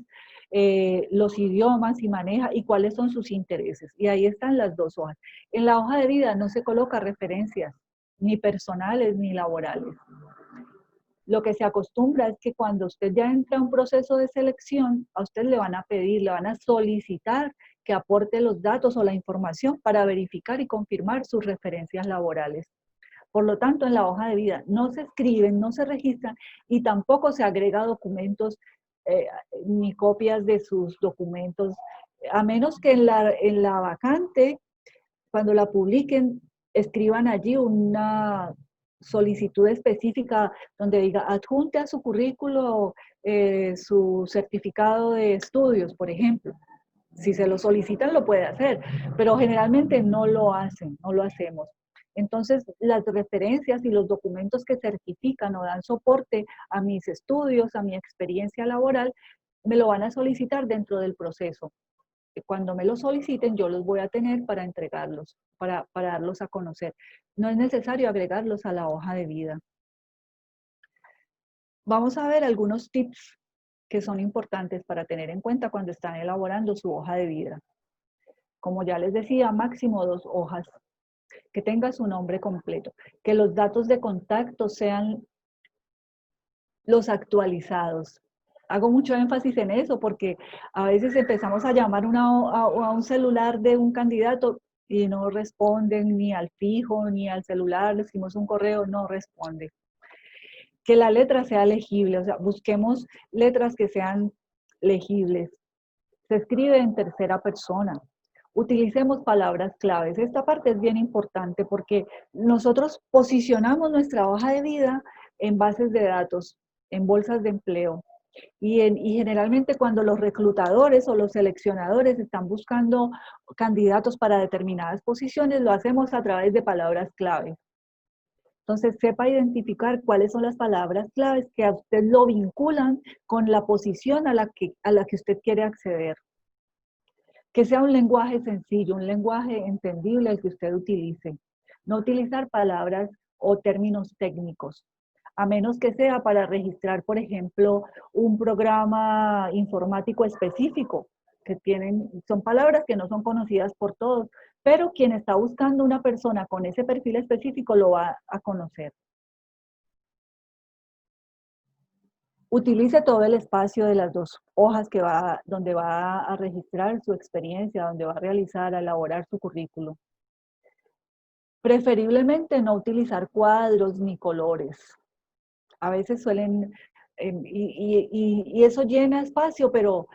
los idiomas, si maneja y cuáles son sus intereses. Y ahí están las dos hojas. En la hoja de vida no se coloca referencias, ni personales ni laborales. Lo que se acostumbra es que cuando usted ya entra a un proceso de selección, a usted le van a pedir, le van a solicitar que aporte los datos o la información para verificar y confirmar sus referencias laborales. Por lo tanto, en la hoja de vida no se escriben, no se registran y tampoco se agrega documentos ni copias de sus documentos, a menos que en la vacante, cuando la publiquen, escriban allí una solicitud específica donde diga adjunte a su currículo su certificado de estudios, por ejemplo. Si se lo solicitan, lo puede hacer, pero generalmente no lo hacen, no lo hacemos. Entonces, las referencias y los documentos que certifican o dan soporte a mis estudios, a mi experiencia laboral, me lo van a solicitar dentro del proceso. Cuando me lo soliciten, yo los voy a tener para entregarlos, para darlos a conocer. No es necesario agregarlos a la hoja de vida. Vamos a ver algunos tips que son importantes para tener en cuenta cuando están elaborando su hoja de vida. Como ya les decía, máximo 2 hojas, que tenga su nombre completo, que los datos de contacto sean los actualizados. Hago mucho énfasis en eso porque a veces empezamos a llamar a un celular de un candidato y no responden ni al fijo ni al celular, le escribimos un correo, no responde. Que la letra sea legible, o sea, busquemos letras que sean legibles. Se escribe en tercera persona. Utilicemos palabras claves. Esta parte es bien importante porque nosotros posicionamos nuestra hoja de vida en bases de datos, en bolsas de empleo. Y generalmente cuando los reclutadores o los seleccionadores están buscando candidatos para determinadas posiciones, lo hacemos a través de palabras clave. Entonces, sepa identificar cuáles son las palabras claves que a usted lo vinculan con la posición a la que usted quiere acceder. Que sea un lenguaje sencillo, un lenguaje entendible el que usted utilice. No utilizar palabras o términos técnicos, a menos que sea para registrar, por ejemplo, un programa informático específico, que son palabras que no son conocidas por todos, pero quien está buscando una persona con ese perfil específico lo va a conocer. Utilice todo el espacio de las dos hojas donde va a registrar su experiencia, donde va a realizar, a elaborar su currículo. Preferiblemente no utilizar cuadros ni colores. A veces suelen, y eso llena espacio, pero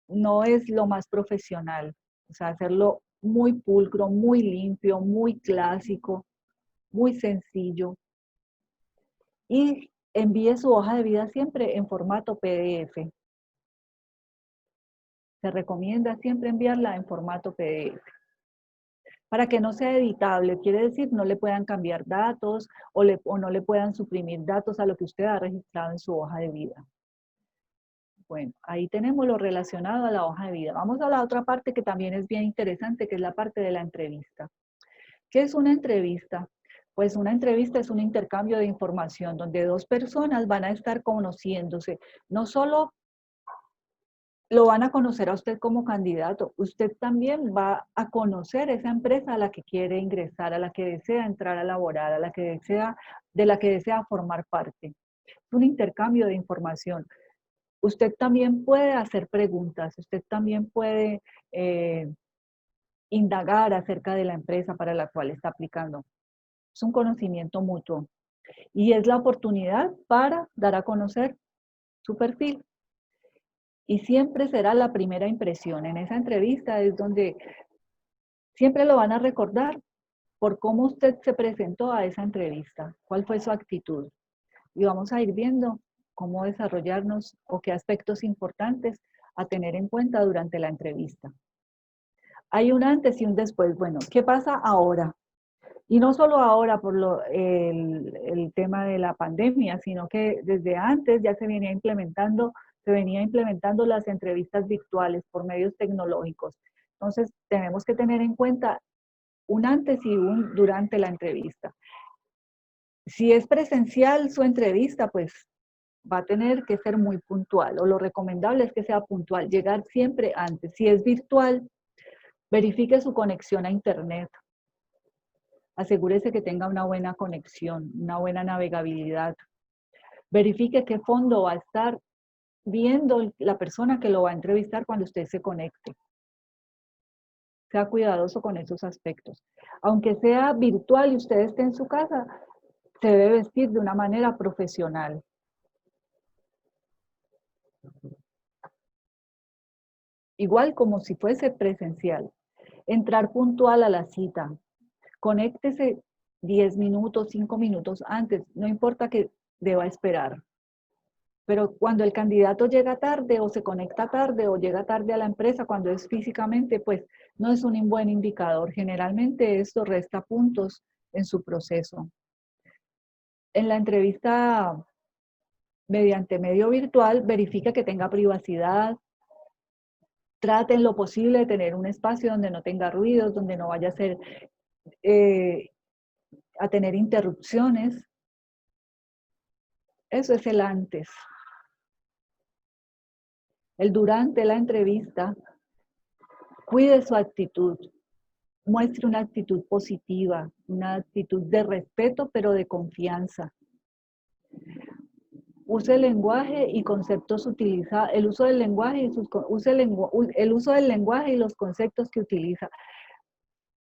no es lo más profesional. O sea, hacerlo muy pulcro, muy limpio, muy clásico, muy sencillo. Y envíe su hoja de vida siempre en formato PDF. Se recomienda siempre enviarla en formato PDF. Para que no sea editable, quiere decir no le puedan cambiar datos o no le puedan suprimir datos a lo que usted ha registrado en su hoja de vida. Bueno, ahí tenemos lo relacionado a la hoja de vida. Vamos a la otra parte que también es bien interesante, que es la parte de la entrevista. ¿Qué es una entrevista? Pues una entrevista es un intercambio de información donde dos personas van a estar conociéndose. No solo lo van a conocer a usted como candidato, usted también va a conocer esa empresa a la que quiere ingresar, a la que desea entrar a laborar, de la que desea formar parte. Es un intercambio de información. Usted también puede hacer preguntas, usted también puede indagar acerca de la empresa para la cual está aplicando. Es un conocimiento mutuo y es la oportunidad para dar a conocer su perfil. Y siempre será la primera impresión. En esa entrevista es donde siempre lo van a recordar por cómo usted se presentó a esa entrevista, cuál fue su actitud. Y vamos a ir viendo cómo desarrollarnos o qué aspectos importantes a tener en cuenta durante la entrevista. Hay un antes y un después. Bueno, ¿qué pasa ahora? Y no solo ahora por el tema de la pandemia, sino que desde antes ya se venía implementando las entrevistas virtuales por medios tecnológicos. Entonces, tenemos que tener en cuenta un antes y un durante la entrevista. Si es presencial su entrevista, pues va a tener que ser muy puntual, o lo recomendable es que sea puntual, llegar siempre antes. Si es virtual, verifique su conexión a internet. Asegúrese que tenga una buena conexión, una buena navegabilidad. Verifique qué fondo va a estar viendo la persona que lo va a entrevistar cuando usted se conecte. Sea cuidadoso con esos aspectos. Aunque sea virtual y usted esté en su casa, se debe vestir de una manera profesional. Igual como si fuese presencial. Entrar puntual a la cita. Conéctese 10 minutos, 5 minutos antes. No importa que deba esperar. Pero cuando el candidato llega tarde o se conecta tarde o llega tarde a la empresa, cuando es físicamente, pues no es un buen indicador. Generalmente esto resta puntos en su proceso. En la entrevista mediante medio virtual, verifica que tenga privacidad. Trate en lo posible de tener un espacio donde no tenga ruidos, donde no vaya a tener interrupciones. Eso es el antes. El durante la entrevista, cuide su actitud. Muestre una actitud positiva, una actitud de respeto, pero de confianza. Use el lenguaje y conceptos utilizados, el uso del lenguaje y los conceptos que utiliza.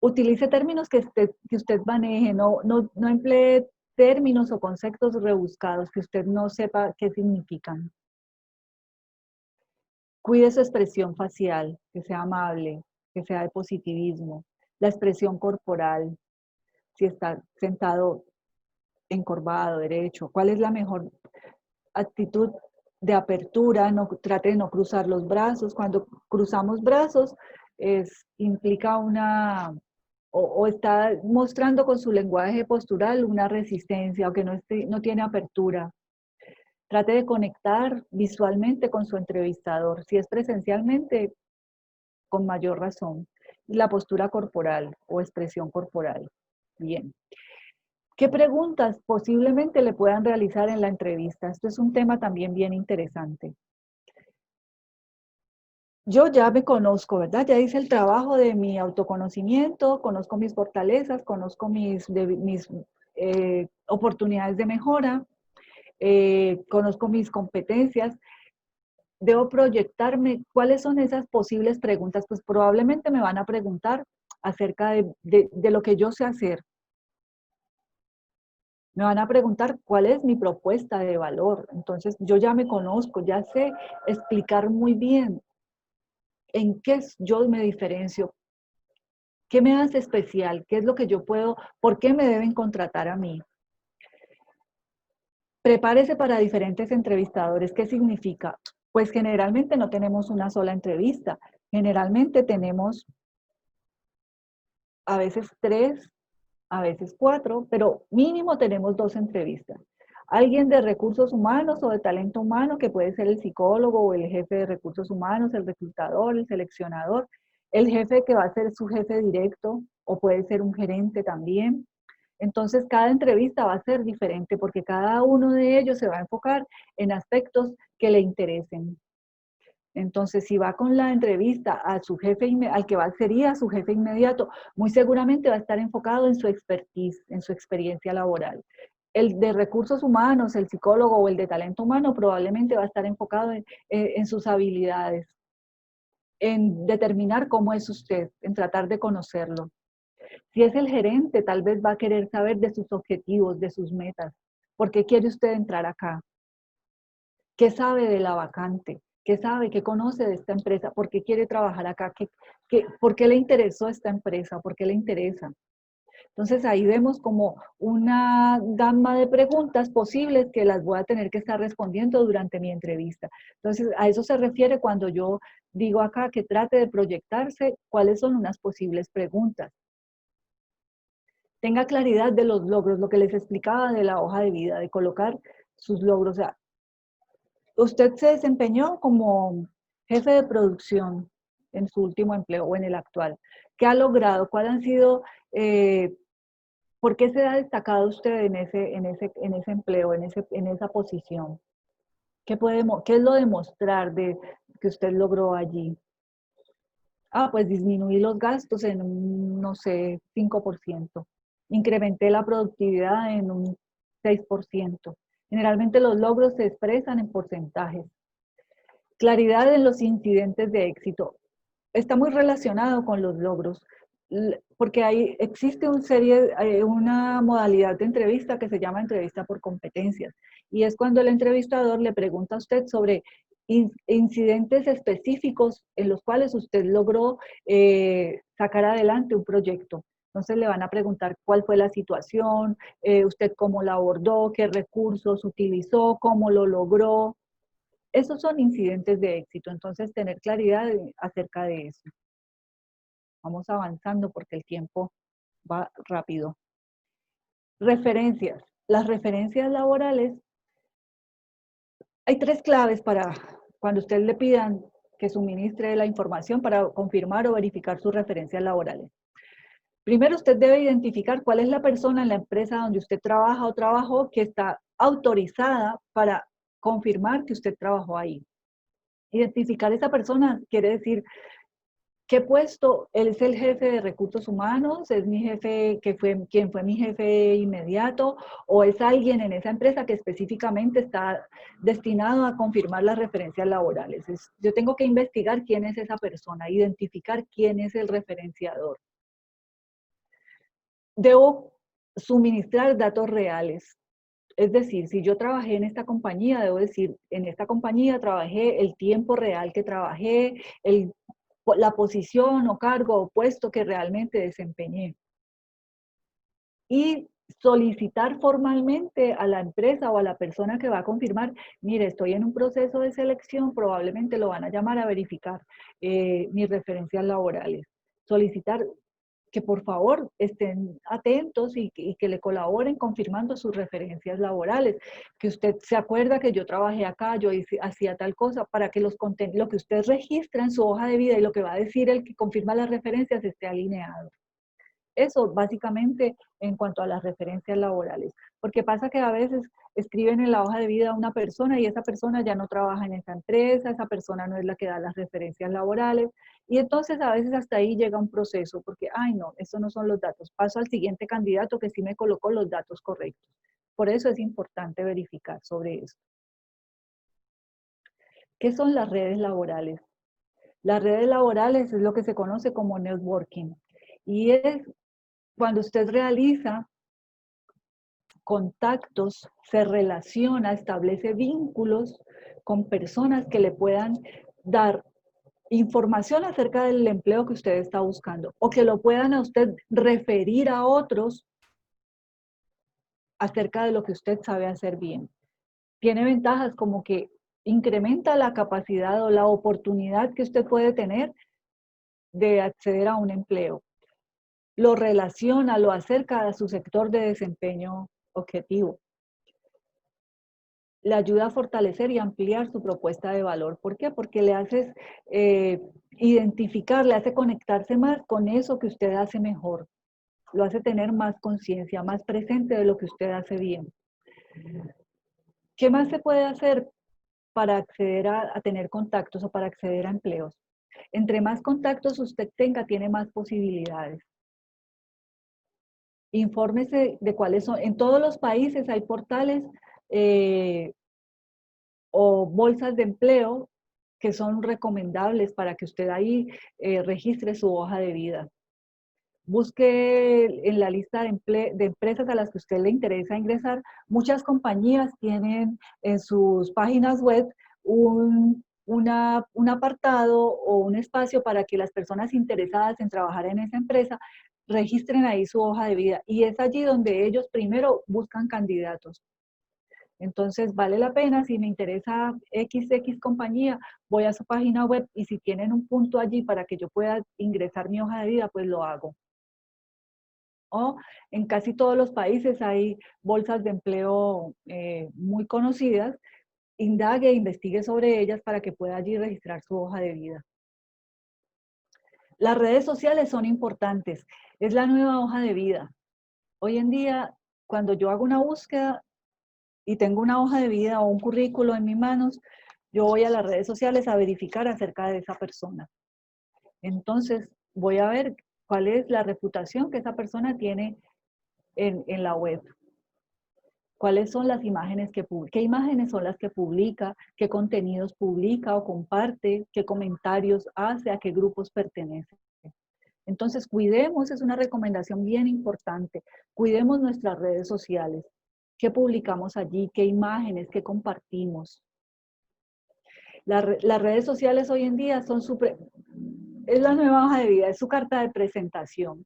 Utilice términos que usted maneje, no emplee términos o conceptos rebuscados que usted no sepa qué significan. Cuide su expresión facial, que sea amable, que sea de positivismo. La expresión corporal, si está sentado encorvado, derecho. ¿Cuál es la mejor actitud de apertura? Trate de no cruzar los brazos. Cuando cruzamos brazos, implica una o está mostrando con su lenguaje postural una resistencia o que no tiene apertura. Trate de conectar visualmente con su entrevistador. Si es presencialmente, con mayor razón. La postura corporal o expresión corporal. Bien. ¿Qué preguntas posiblemente le puedan realizar en la entrevista? Esto es un tema también bien interesante. Yo ya me conozco, ¿verdad? Ya hice el trabajo de mi autoconocimiento, conozco mis fortalezas, conozco mis oportunidades de mejora, conozco mis competencias. Debo proyectarme. ¿Cuáles son esas posibles preguntas? Pues probablemente me van a preguntar acerca de lo que yo sé hacer. Me van a preguntar cuál es mi propuesta de valor. Entonces, yo ya me conozco, ya sé explicar muy bien en qué yo me diferencio, qué me hace especial, qué es lo que yo puedo, por qué me deben contratar a mí. Prepárese para diferentes entrevistadores. ¿Qué significa? Pues generalmente no tenemos una sola entrevista. Generalmente tenemos a veces 3, a veces 4, pero mínimo tenemos 2 entrevistas. Alguien de recursos humanos o de talento humano, que puede ser el psicólogo o el jefe de recursos humanos, el reclutador, el seleccionador, el jefe que va a ser su jefe directo o puede ser un gerente también. Entonces, cada entrevista va a ser diferente porque cada uno de ellos se va a enfocar en aspectos que le interesen. Entonces, si va con la entrevista a su jefe, al que sería su jefe inmediato, muy seguramente va a estar enfocado en su expertise, en su experiencia laboral. El de recursos humanos, el psicólogo o el de talento humano probablemente va a estar enfocado en sus habilidades, en determinar cómo es usted, en tratar de conocerlo. Si es el gerente, tal vez va a querer saber de sus objetivos, de sus metas. ¿Por qué quiere usted entrar acá? ¿Qué sabe de la vacante? ¿Qué sabe? ¿Qué conoce de esta empresa? ¿Por qué quiere trabajar acá? ¿Por qué le interesó esta empresa? ¿Por qué le interesa? Entonces ahí vemos como una gama de preguntas posibles que las voy a tener que estar respondiendo durante mi entrevista. Entonces a eso se refiere cuando yo digo acá que trate de proyectarse cuáles son unas posibles preguntas. Tenga claridad de los logros, lo que les explicaba de la hoja de vida, de colocar sus logros. O sea, usted se desempeñó como jefe de producción en su último empleo o en el actual. ¿Qué ha logrado? ¿Cuál han sido, por qué se ha destacado usted en ese empleo, en esa posición? ¿Qué es lo de mostrar que usted logró allí? Pues disminuí los gastos en un, no sé, 5%. Incrementé la productividad en un 6%. Generalmente los logros se expresan en porcentajes. Claridad en los incidentes de éxito. Está muy relacionado con los logros, porque existe una modalidad de entrevista que se llama entrevista por competencias, y es cuando el entrevistador le pregunta a usted sobre incidentes específicos en los cuales usted logró sacar adelante un proyecto. Entonces le van a preguntar cuál fue la situación, usted cómo la abordó, qué recursos utilizó, cómo lo logró. Esos son incidentes de éxito, entonces tener claridad acerca de eso. Vamos avanzando porque el tiempo va rápido. Referencias. Las referencias laborales, hay 3 claves para cuando usted le pidan que suministre la información para confirmar o verificar sus referencias laborales. Primero, usted debe identificar cuál es la persona en la empresa donde usted trabaja o trabajó que está autorizada para confirmar que usted trabajó ahí. Identificar esa persona quiere decir qué puesto. Él es el jefe de recursos humanos, es mi jefe, quien fue mi jefe inmediato, o es alguien en esa empresa que específicamente está destinado a confirmar las referencias laborales. Yo tengo que investigar quién es esa persona, identificar quién es el referenciador. Debo suministrar datos reales. Es decir, si yo trabajé en esta compañía, debo decir, en esta compañía trabajé el tiempo real que trabajé, la posición o cargo o puesto que realmente desempeñé. Y solicitar formalmente a la empresa o a la persona que va a confirmar, mire, estoy en un proceso de selección, probablemente lo van a llamar a verificar mis referencias laborales. Solicitar que por favor estén atentos y que le colaboren confirmando sus referencias laborales, que usted se acuerda que yo trabajé acá, hacía tal cosa, para que lo que usted registra en su hoja de vida y lo que va a decir el que confirma las referencias esté alineado. Eso básicamente en cuanto a las referencias laborales, porque pasa que a veces escriben en la hoja de vida a una persona y esa persona ya no trabaja en esa empresa, esa persona no es la que da las referencias laborales y entonces a veces hasta ahí llega un proceso porque, ay no, estos no son los datos, paso al siguiente candidato que sí me colocó los datos correctos. Por eso es importante verificar sobre eso. ¿Qué son las redes laborales? Las redes laborales es lo que se conoce como networking y es cuando usted realiza contactos, se relaciona, establece vínculos con personas que le puedan dar información acerca del empleo que usted está buscando o que lo puedan a usted referir a otros acerca de lo que usted sabe hacer bien. Tiene ventajas como que incrementa la capacidad o la oportunidad que usted puede tener de acceder a un empleo. Lo relaciona, lo acerca a su sector de desempeño objetivo. Le ayuda a fortalecer y ampliar su propuesta de valor. ¿Por qué? Porque le haces identificar, le hace conectarse más con eso que usted hace mejor. Lo hace tener más conciencia, más presente de lo que usted hace bien. ¿Qué más se puede hacer para acceder a tener contactos o para acceder a empleos? Entre más contactos usted tenga, tiene más posibilidades. Infórmese de cuáles son. En todos los países hay portales o bolsas de empleo que son recomendables para que usted ahí registre su hoja de vida. Busque en la lista de empresas a las que a usted le interesa ingresar. Muchas compañías tienen en sus páginas web un apartado o un espacio para que las personas interesadas en trabajar en esa empresa registren ahí su hoja de vida. Y es allí donde ellos primero buscan candidatos. Entonces, vale la pena, si me interesa XX compañía, voy a su página web y si tienen un punto allí para que yo pueda ingresar mi hoja de vida, pues lo hago. O en casi todos los países hay bolsas de empleo muy conocidas. Indague e investigue sobre ellas para que pueda allí registrar su hoja de vida. Las redes sociales son importantes. Es la nueva hoja de vida. Hoy en día, cuando yo hago una búsqueda y tengo una hoja de vida o un currículo en mis manos, yo voy a las redes sociales a verificar acerca de esa persona. Entonces, voy a ver cuál es la reputación que esa persona tiene en la web. ¿Cuáles son las imágenes qué imágenes son las que publica? ¿Qué contenidos publica o comparte? ¿Qué comentarios hace? ¿A qué grupos pertenece? Entonces, cuidemos, es una recomendación bien importante, cuidemos nuestras redes sociales. ¿Qué publicamos allí? ¿Qué imágenes? ¿Qué compartimos? Las redes sociales hoy en día es la nueva hoja de vida, es su carta de presentación.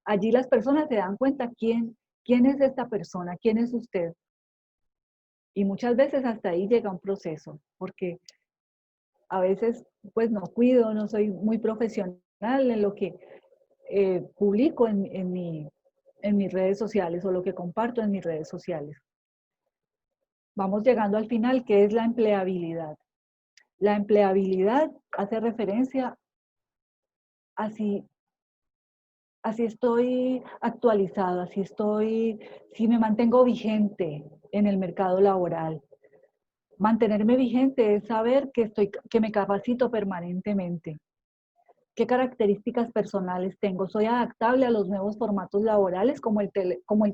Allí las personas se dan cuenta quién es esta persona, quién es usted. Y muchas veces hasta ahí llega un proceso, porque a veces pues no cuido, no soy muy profesional en lo que publico en mis redes sociales o lo que comparto en mis redes sociales. Vamos llegando al final, que es la empleabilidad. La empleabilidad hace referencia a si estoy actualizada, si me mantengo vigente en el mercado laboral. Mantenerme vigente es saber que me capacito permanentemente. ¿Qué características personales tengo? ¿Soy adaptable a los nuevos formatos laborales como el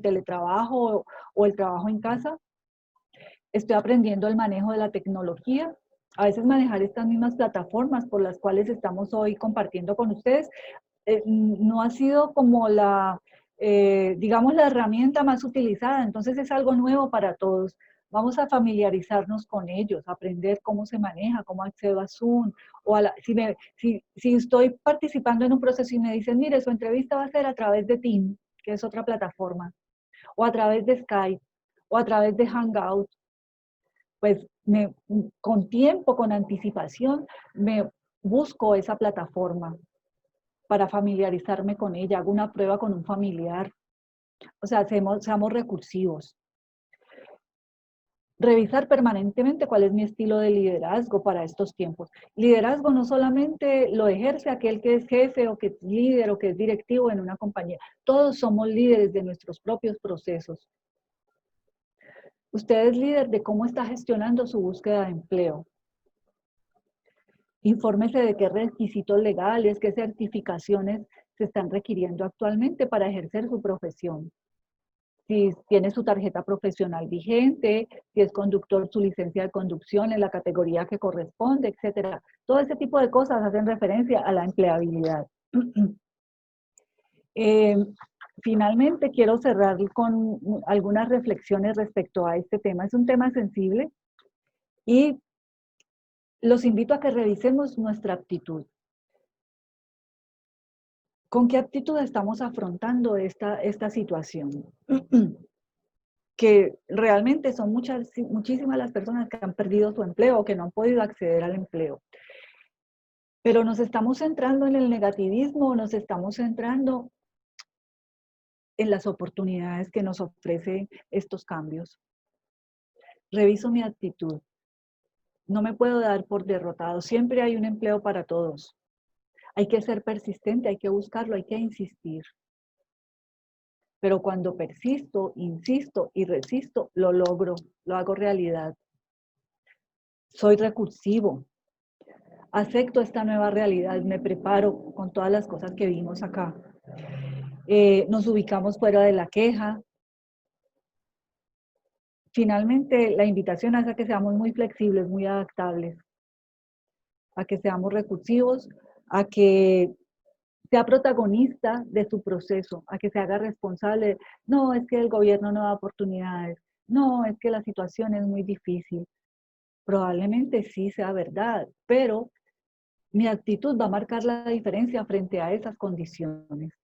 teletrabajo o el trabajo en casa? ¿Estoy aprendiendo el manejo de la tecnología? A veces manejar estas mismas plataformas por las cuales estamos hoy compartiendo con ustedes no ha sido como digamos, la herramienta más utilizada. Entonces es algo nuevo para todos. Vamos a familiarizarnos con ellos, aprender cómo se maneja, cómo accedo a Zoom, o si estoy participando en un proceso y me dicen, mire, su entrevista va a ser a través de Teams, que es otra plataforma, o a través de Skype, o a través de Hangout, pues con tiempo, con anticipación, me busco esa plataforma. para familiarizarme con ella, hago una prueba con un familiar. O sea, seamos recursivos. Revisar permanentemente cuál es mi estilo de liderazgo para estos tiempos. Liderazgo no solamente lo ejerce aquel que es jefe o que es líder o que es directivo en una compañía. Todos somos líderes de nuestros propios procesos. Usted es líder de cómo está gestionando su búsqueda de empleo. Infórmese de qué requisitos legales, qué certificaciones se están requiriendo actualmente para ejercer su profesión. Si tiene su tarjeta profesional vigente, si es conductor, su licencia de conducción en la categoría que corresponde, etcétera. Todo ese tipo de cosas hacen referencia a la empleabilidad. Finalmente, quiero cerrar con algunas reflexiones respecto a este tema. Es un tema sensible y los invito a que revisemos nuestra actitud. ¿Con qué actitud estamos afrontando esta situación? Que realmente son muchísimas las personas que han perdido su empleo o que no han podido acceder al empleo. Pero nos estamos centrando en el negativismo, nos estamos centrando en las oportunidades que nos ofrecen estos cambios. Reviso mi actitud. No me puedo dar por derrotado. Siempre hay un empleo para todos. Hay que ser persistente, hay que buscarlo, hay que insistir. Pero cuando persisto, insisto y resisto, lo logro, lo hago realidad. Soy recursivo. Acepto esta nueva realidad, me preparo con todas las cosas que vimos acá. Nos ubicamos fuera de la queja. Finalmente, la invitación es a que seamos muy flexibles, muy adaptables, a que seamos recursivos, a que sea protagonista de su proceso, a que se haga responsable. No, es que el gobierno no da oportunidades. No, es que la situación es muy difícil. Probablemente sí sea verdad, pero mi actitud va a marcar la diferencia frente a esas condiciones.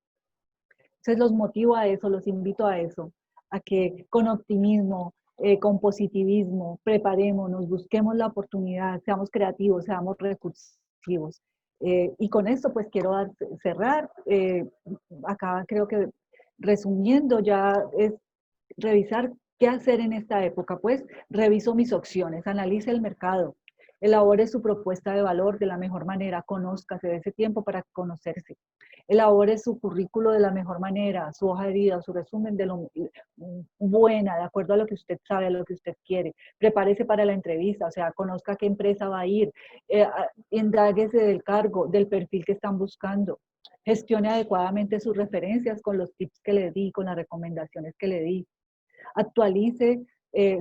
Entonces los motivo a eso, los invito a eso, a que con optimismo, con positivismo, preparémonos, busquemos la oportunidad, seamos creativos, seamos recursivos. Y con esto pues quiero cerrar. Acá creo que resumiendo ya es revisar qué hacer en esta época. Pues reviso mis opciones, analice el mercado, elabore su propuesta de valor de la mejor manera, conózcase, de ese tiempo para conocerse. Elabore su currículo de la mejor manera, su hoja de vida, su resumen de lo buena, de acuerdo a lo que usted sabe, a lo que usted quiere. Prepárese para la entrevista, o sea, conozca a qué empresa va a ir, indáguese del cargo, del perfil que están buscando. Gestione adecuadamente sus referencias con los tips que le di, con las recomendaciones que le di. Actualice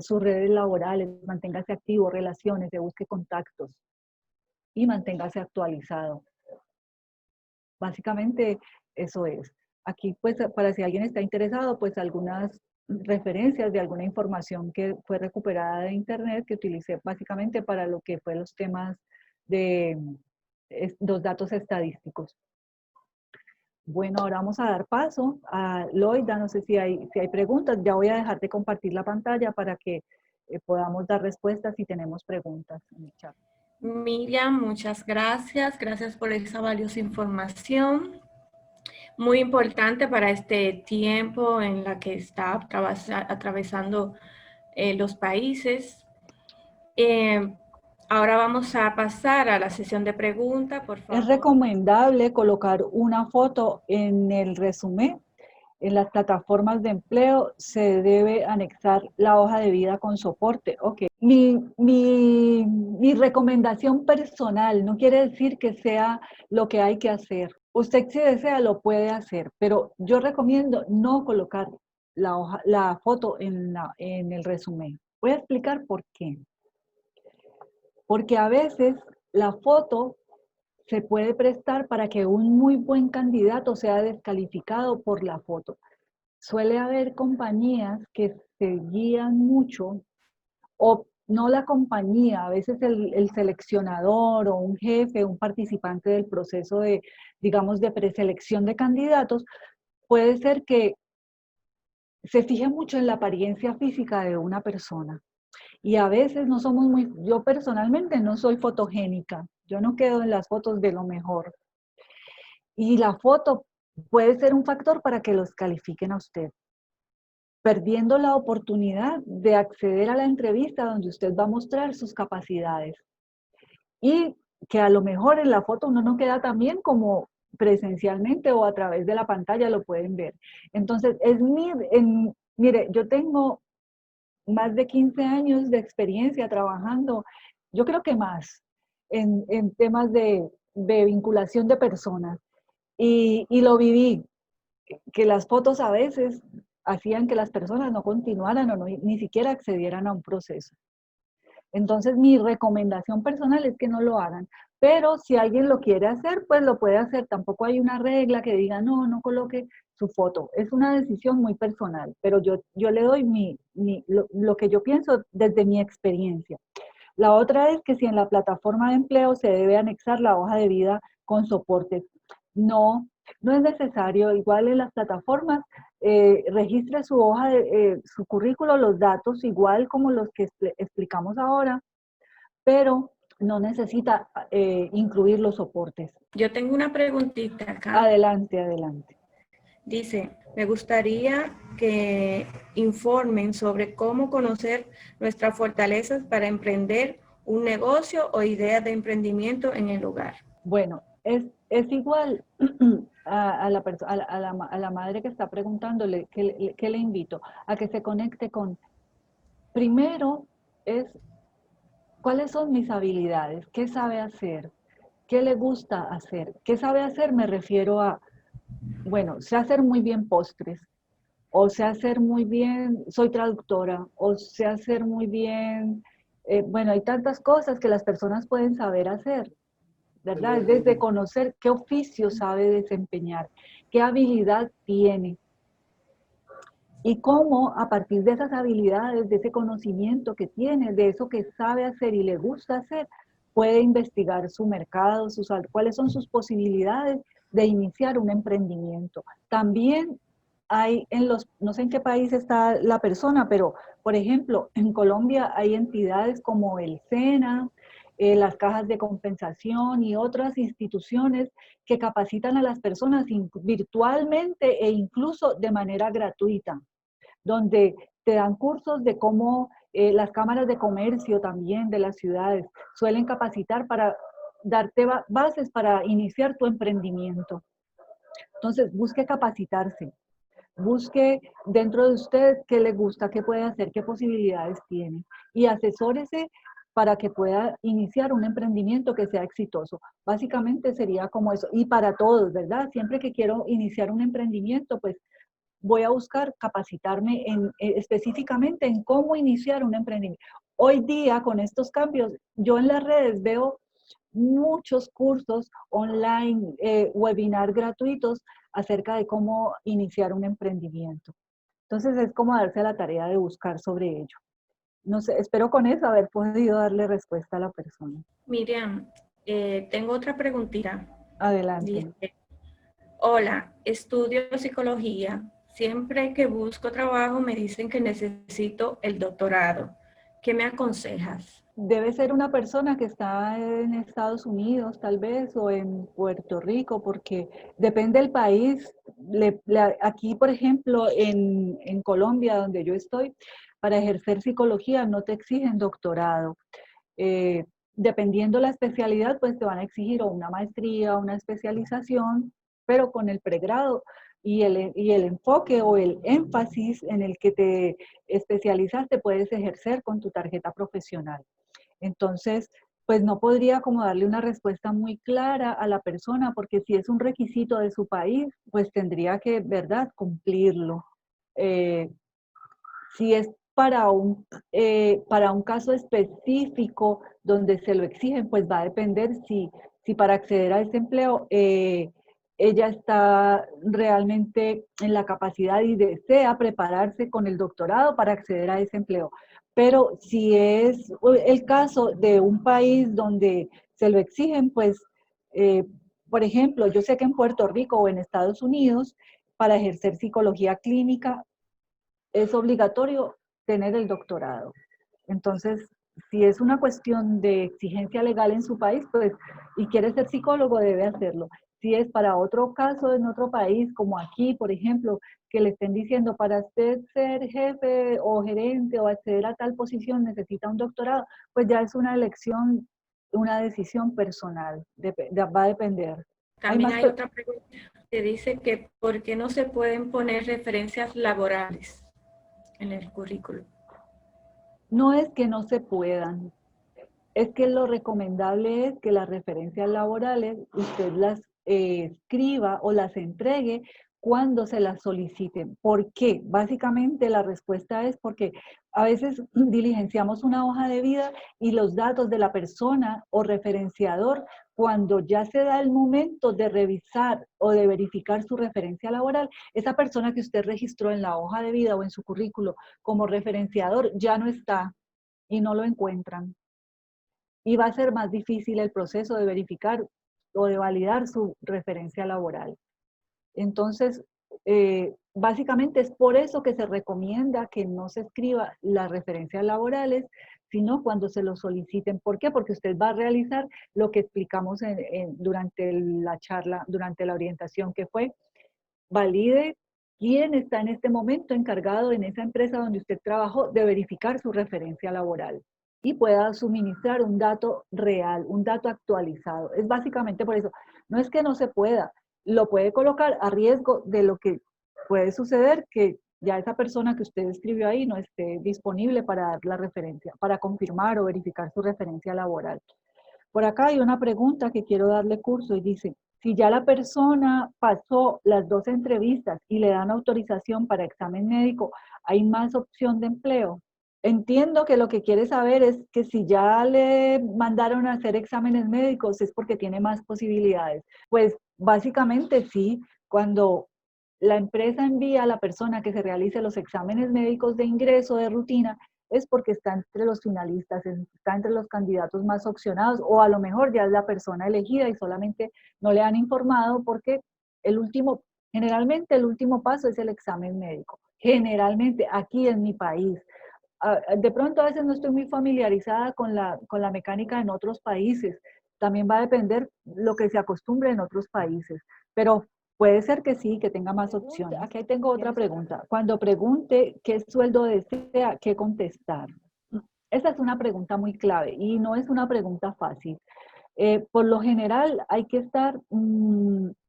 sus redes laborales, manténgase activo, relaciones, busque contactos y manténgase actualizado. Básicamente eso es. Aquí pues para si alguien está interesado, pues algunas referencias de alguna información que fue recuperada de internet que utilicé básicamente para lo que fue los temas de los datos estadísticos. Bueno, ahora vamos a dar paso a Loida, no sé si hay preguntas, ya voy a dejar de compartir la pantalla para que podamos dar respuestas si tenemos preguntas en el chat. Miriam, muchas gracias. Gracias por esa valiosa información. Muy importante para este tiempo en la que está atravesando los países. Ahora vamos a pasar a la sesión de preguntas, por favor. Es recomendable colocar una foto en el resumen. En las plataformas de empleo se debe anexar la hoja de vida con soporte. Ok. Mi recomendación personal no quiere decir que sea lo que hay que hacer. Usted si desea lo puede hacer, pero yo recomiendo no colocar la foto en el resumen. Voy a explicar por qué. Porque a veces la foto se puede prestar para que un muy buen candidato sea descalificado por la foto. Suele haber compañías que se guían mucho, o no la compañía, a veces el seleccionador o un jefe, un participante del proceso de, digamos, de preselección de candidatos, puede ser que se fije mucho en la apariencia física de una persona. Y a veces no somos yo personalmente no soy fotogénica, yo no quedo en las fotos de lo mejor. Y la foto puede ser un factor para que los califiquen a usted, perdiendo la oportunidad de acceder a la entrevista donde usted va a mostrar sus capacidades. Y que a lo mejor en la foto uno no queda tan bien como presencialmente o a través de la pantalla lo pueden ver. Entonces, mire, yo tengo más de 15 años de experiencia trabajando, yo creo que más, en temas de vinculación de personas. Y lo viví, que las fotos a veces hacían que las personas no continuaran o ni siquiera accedieran a un proceso. Entonces, mi recomendación personal es que no lo hagan. Pero si alguien lo quiere hacer, pues lo puede hacer. Tampoco hay una regla que diga, no, no coloque su foto. Es una decisión muy personal, pero yo le doy lo que yo pienso desde mi experiencia. La otra es que si en la plataforma de empleo se debe anexar la hoja de vida con soportes. No, no es necesario. Igual en las plataformas, registre su hoja, su currículo, los datos, igual como los que explicamos ahora, pero no necesita incluir los soportes. Yo tengo una preguntita acá. Adelante, adelante. Dice, me gustaría que informen sobre cómo conocer nuestras fortalezas para emprender un negocio o ideas de emprendimiento en el hogar. Bueno, es igual a la madre que está preguntándole, que le invito a que se conecte con, primero es, ¿cuáles son mis habilidades? ¿Qué sabe hacer? ¿Qué le gusta hacer? ¿Qué sabe hacer? Me refiero a, bueno, sé hacer muy bien postres, o sé hacer muy bien, soy traductora, o sé hacer muy bien, bueno, hay tantas cosas que las personas pueden saber hacer, ¿verdad? Es desde conocer qué oficio sabe desempeñar, qué habilidad tiene y cómo a partir de esas habilidades, de ese conocimiento que tiene, de eso que sabe hacer y le gusta hacer, puede investigar su mercado, cuáles son sus posibilidades de iniciar un emprendimiento. También hay no sé en qué país está la persona, pero por ejemplo, en Colombia hay entidades como el SENA, las cajas de compensación y otras instituciones que capacitan a las personas virtualmente e incluso de manera gratuita, donde te dan cursos de cómo las cámaras de comercio también de las ciudades suelen capacitar para darte bases para iniciar tu emprendimiento. Entonces, busque capacitarse, busque dentro de usted qué le gusta, qué puede hacer, qué posibilidades tiene y asesórese para que pueda iniciar un emprendimiento que sea exitoso. Básicamente sería como eso. Y para todos, ¿verdad? Siempre que quiero iniciar un emprendimiento, pues voy a buscar capacitarme específicamente en cómo iniciar un emprendimiento. Hoy día, con estos cambios, yo en las redes veo muchos cursos online, webinar gratuitos acerca de cómo iniciar un emprendimiento. Entonces es como darse a la tarea de buscar sobre ello. No sé, espero con eso haber podido darle respuesta a la persona. Miriam, tengo otra preguntita. Adelante. Dice, hola, estudio psicología. Siempre que busco trabajo me dicen que necesito el doctorado. ¿Qué me aconsejas? Debe ser una persona que está en Estados Unidos, tal vez, o en Puerto Rico, porque depende del país. Aquí, por ejemplo, en Colombia, donde yo estoy, para ejercer psicología no te exigen doctorado. Eh, Dependiendo la especialidad, pues te van a exigir o una maestría, o una especialización, pero con el pregrado y el enfoque o el énfasis en el que te especializaste puedes ejercer con tu tarjeta profesional. Entonces, pues no podría como darle una respuesta muy clara a la persona, porque si es un requisito de su país, pues tendría que, ¿verdad?, cumplirlo. Eh, si es para un caso específico donde se lo exigen, pues va a depender si para acceder a ese empleo ella está realmente en la capacidad y desea prepararse con el doctorado para acceder a ese empleo. Pero si es el caso de un país donde se lo exigen, pues, eh, por ejemplo, yo sé que en Puerto Rico o en Estados Unidos, para ejercer psicología clínica, es obligatorio tener el doctorado. Entonces, si es una cuestión de exigencia legal en su país, pues, y quiere ser psicólogo, debe hacerlo. Si es para otro caso en otro país, como aquí, por ejemplo, que le estén diciendo para usted ser jefe o gerente o acceder a tal posición necesita un doctorado, pues ya es una elección, una decisión personal, va a depender. Hay También más, hay otra pregunta que dice que ¿por qué no se pueden poner referencias laborales en el currículum? no es que no se puedan, es que lo recomendable es que las referencias laborales usted las escriba o las entregue cuando se las soliciten. ¿Por qué? Básicamente la respuesta es porque a veces diligenciamos una hoja de vida y los datos de la persona o referenciador, cuando ya se da el momento de revisar o de verificar su referencia laboral, esa persona que usted registró en la hoja de vida o en su currículo como referenciador ya no está y no lo encuentran y va a ser más difícil el proceso de verificar o de validar su referencia laboral. Entonces, básicamente es por eso que se recomienda que no se escriba las referencias laborales, sino cuando se lo soliciten. ¿Por qué? Porque usted va a realizar lo que explicamos durante la charla, durante la orientación, que fue valide quién está en este momento encargado en esa empresa donde usted trabajó de verificar su referencia laboral y pueda suministrar un dato real, un dato actualizado. Es básicamente por eso. No es que no se pueda, lo puede colocar a riesgo de lo que puede suceder, que ya esa persona que usted escribió ahí no esté disponible para dar la referencia, para confirmar o verificar su referencia laboral. Por acá hay una pregunta que quiero darle curso y dice, si ya la persona pasó las 2 entrevistas y le dan autorización para examen médico, ¿hay más opción de empleo? Entiendo que lo que quiere saber es que si ya le mandaron a hacer exámenes médicos es porque tiene más posibilidades. Pues básicamente sí, cuando la empresa envía a la persona que se realice los exámenes médicos de ingreso de rutina, es porque está entre los finalistas, está entre los candidatos más opcionados, o a lo mejor ya es la persona elegida y solamente no le han informado porque generalmente el último paso es el examen médico. Generalmente aquí en mi país. De pronto a veces no estoy muy familiarizada con la mecánica en otros países. También va a depender lo que se acostumbre en otros países. Pero puede ser que sí, que tenga más opciones. Aquí tengo otra pregunta. Cuando pregunte qué sueldo desea, ¿qué contestar? Esa es una pregunta muy clave y no es una pregunta fácil. Por lo general hay que estar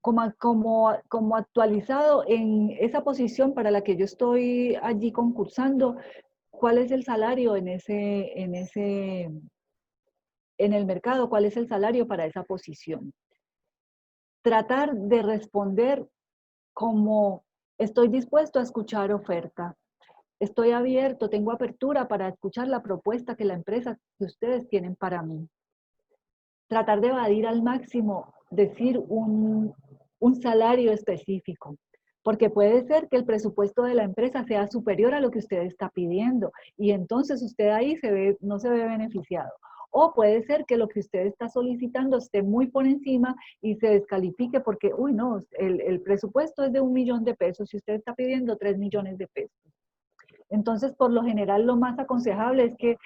como actualizado en esa posición para la que yo estoy allí concursando. ¿Cuál es el salario en el mercado? ¿Cuál es el salario para esa posición? Tratar de responder como estoy dispuesto a escuchar oferta. Estoy abierto, tengo apertura para escuchar la propuesta que la empresa que ustedes tienen para mí. Tratar de evadir al máximo, decir un salario específico, porque puede ser que el presupuesto de la empresa sea superior a lo que usted está pidiendo y entonces usted ahí no se ve beneficiado. O puede ser que lo que usted está solicitando esté muy por encima y se descalifique porque, uy, no, el presupuesto es de 1.000.000 de pesos y usted está pidiendo 3 millones de pesos. Entonces, por lo general, lo más aconsejable es que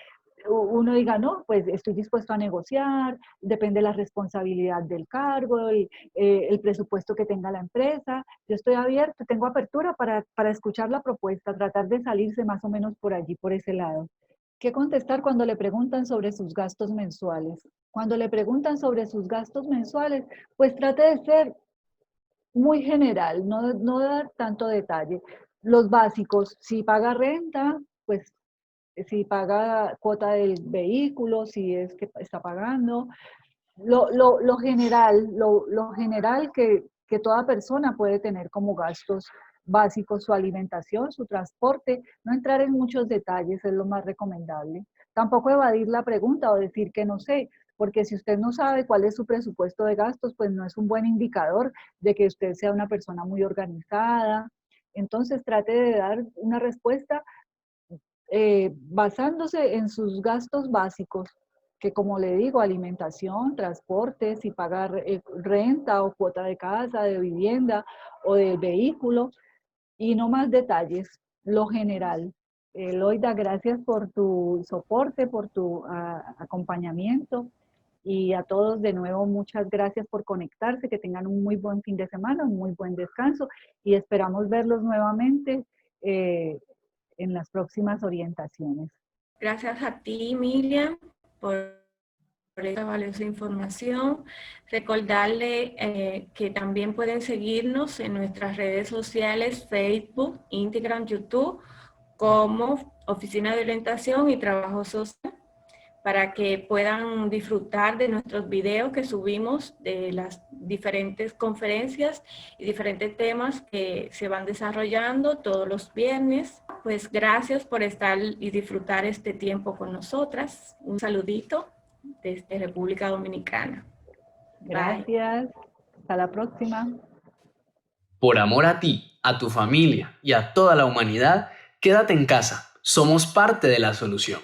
uno diga, no, pues estoy dispuesto a negociar, depende de la responsabilidad del cargo, el presupuesto que tenga la empresa. Yo estoy abierto, tengo apertura para escuchar la propuesta, tratar de salirse más o menos por allí, por ese lado. ¿Qué contestar cuando le preguntan sobre sus gastos mensuales? Cuando le preguntan sobre sus gastos mensuales, pues trate de ser muy general, no dar tanto detalle. Los básicos, si paga renta, pues si paga cuota del vehículo, si es que está pagando. Lo general que toda persona puede tener como gastos básicos, su alimentación, su transporte, no entrar en muchos detalles es lo más recomendable. Tampoco evadir la pregunta o decir que no sé, porque si usted no sabe cuál es su presupuesto de gastos, pues no es un buen indicador de que usted sea una persona muy organizada. Entonces trate de dar una respuesta basándose en sus gastos básicos, que como le digo, alimentación, transporte, si pagar renta o cuota de casa, de vivienda o del vehículo, y no más detalles, lo general. Loida, gracias por tu soporte, por tu acompañamiento Y a todos de nuevo, muchas gracias por conectarse, que tengan un muy buen fin de semana, un muy buen descanso y esperamos verlos nuevamente en las próximas orientaciones. Gracias a ti, Miriam, por esta valiosa información. Recordarle que también pueden seguirnos en nuestras redes sociales, Facebook, Instagram, YouTube, como Oficina de Orientación y Trabajo Social, para que puedan disfrutar de nuestros videos que subimos de las diferentes conferencias y diferentes temas que se van desarrollando todos los viernes. Pues gracias por estar y disfrutar este tiempo con nosotras. Un saludito desde República Dominicana. Gracias. Bye. Hasta la próxima. Por amor a ti, a tu familia y a toda la humanidad, quédate en casa. Somos parte de la solución.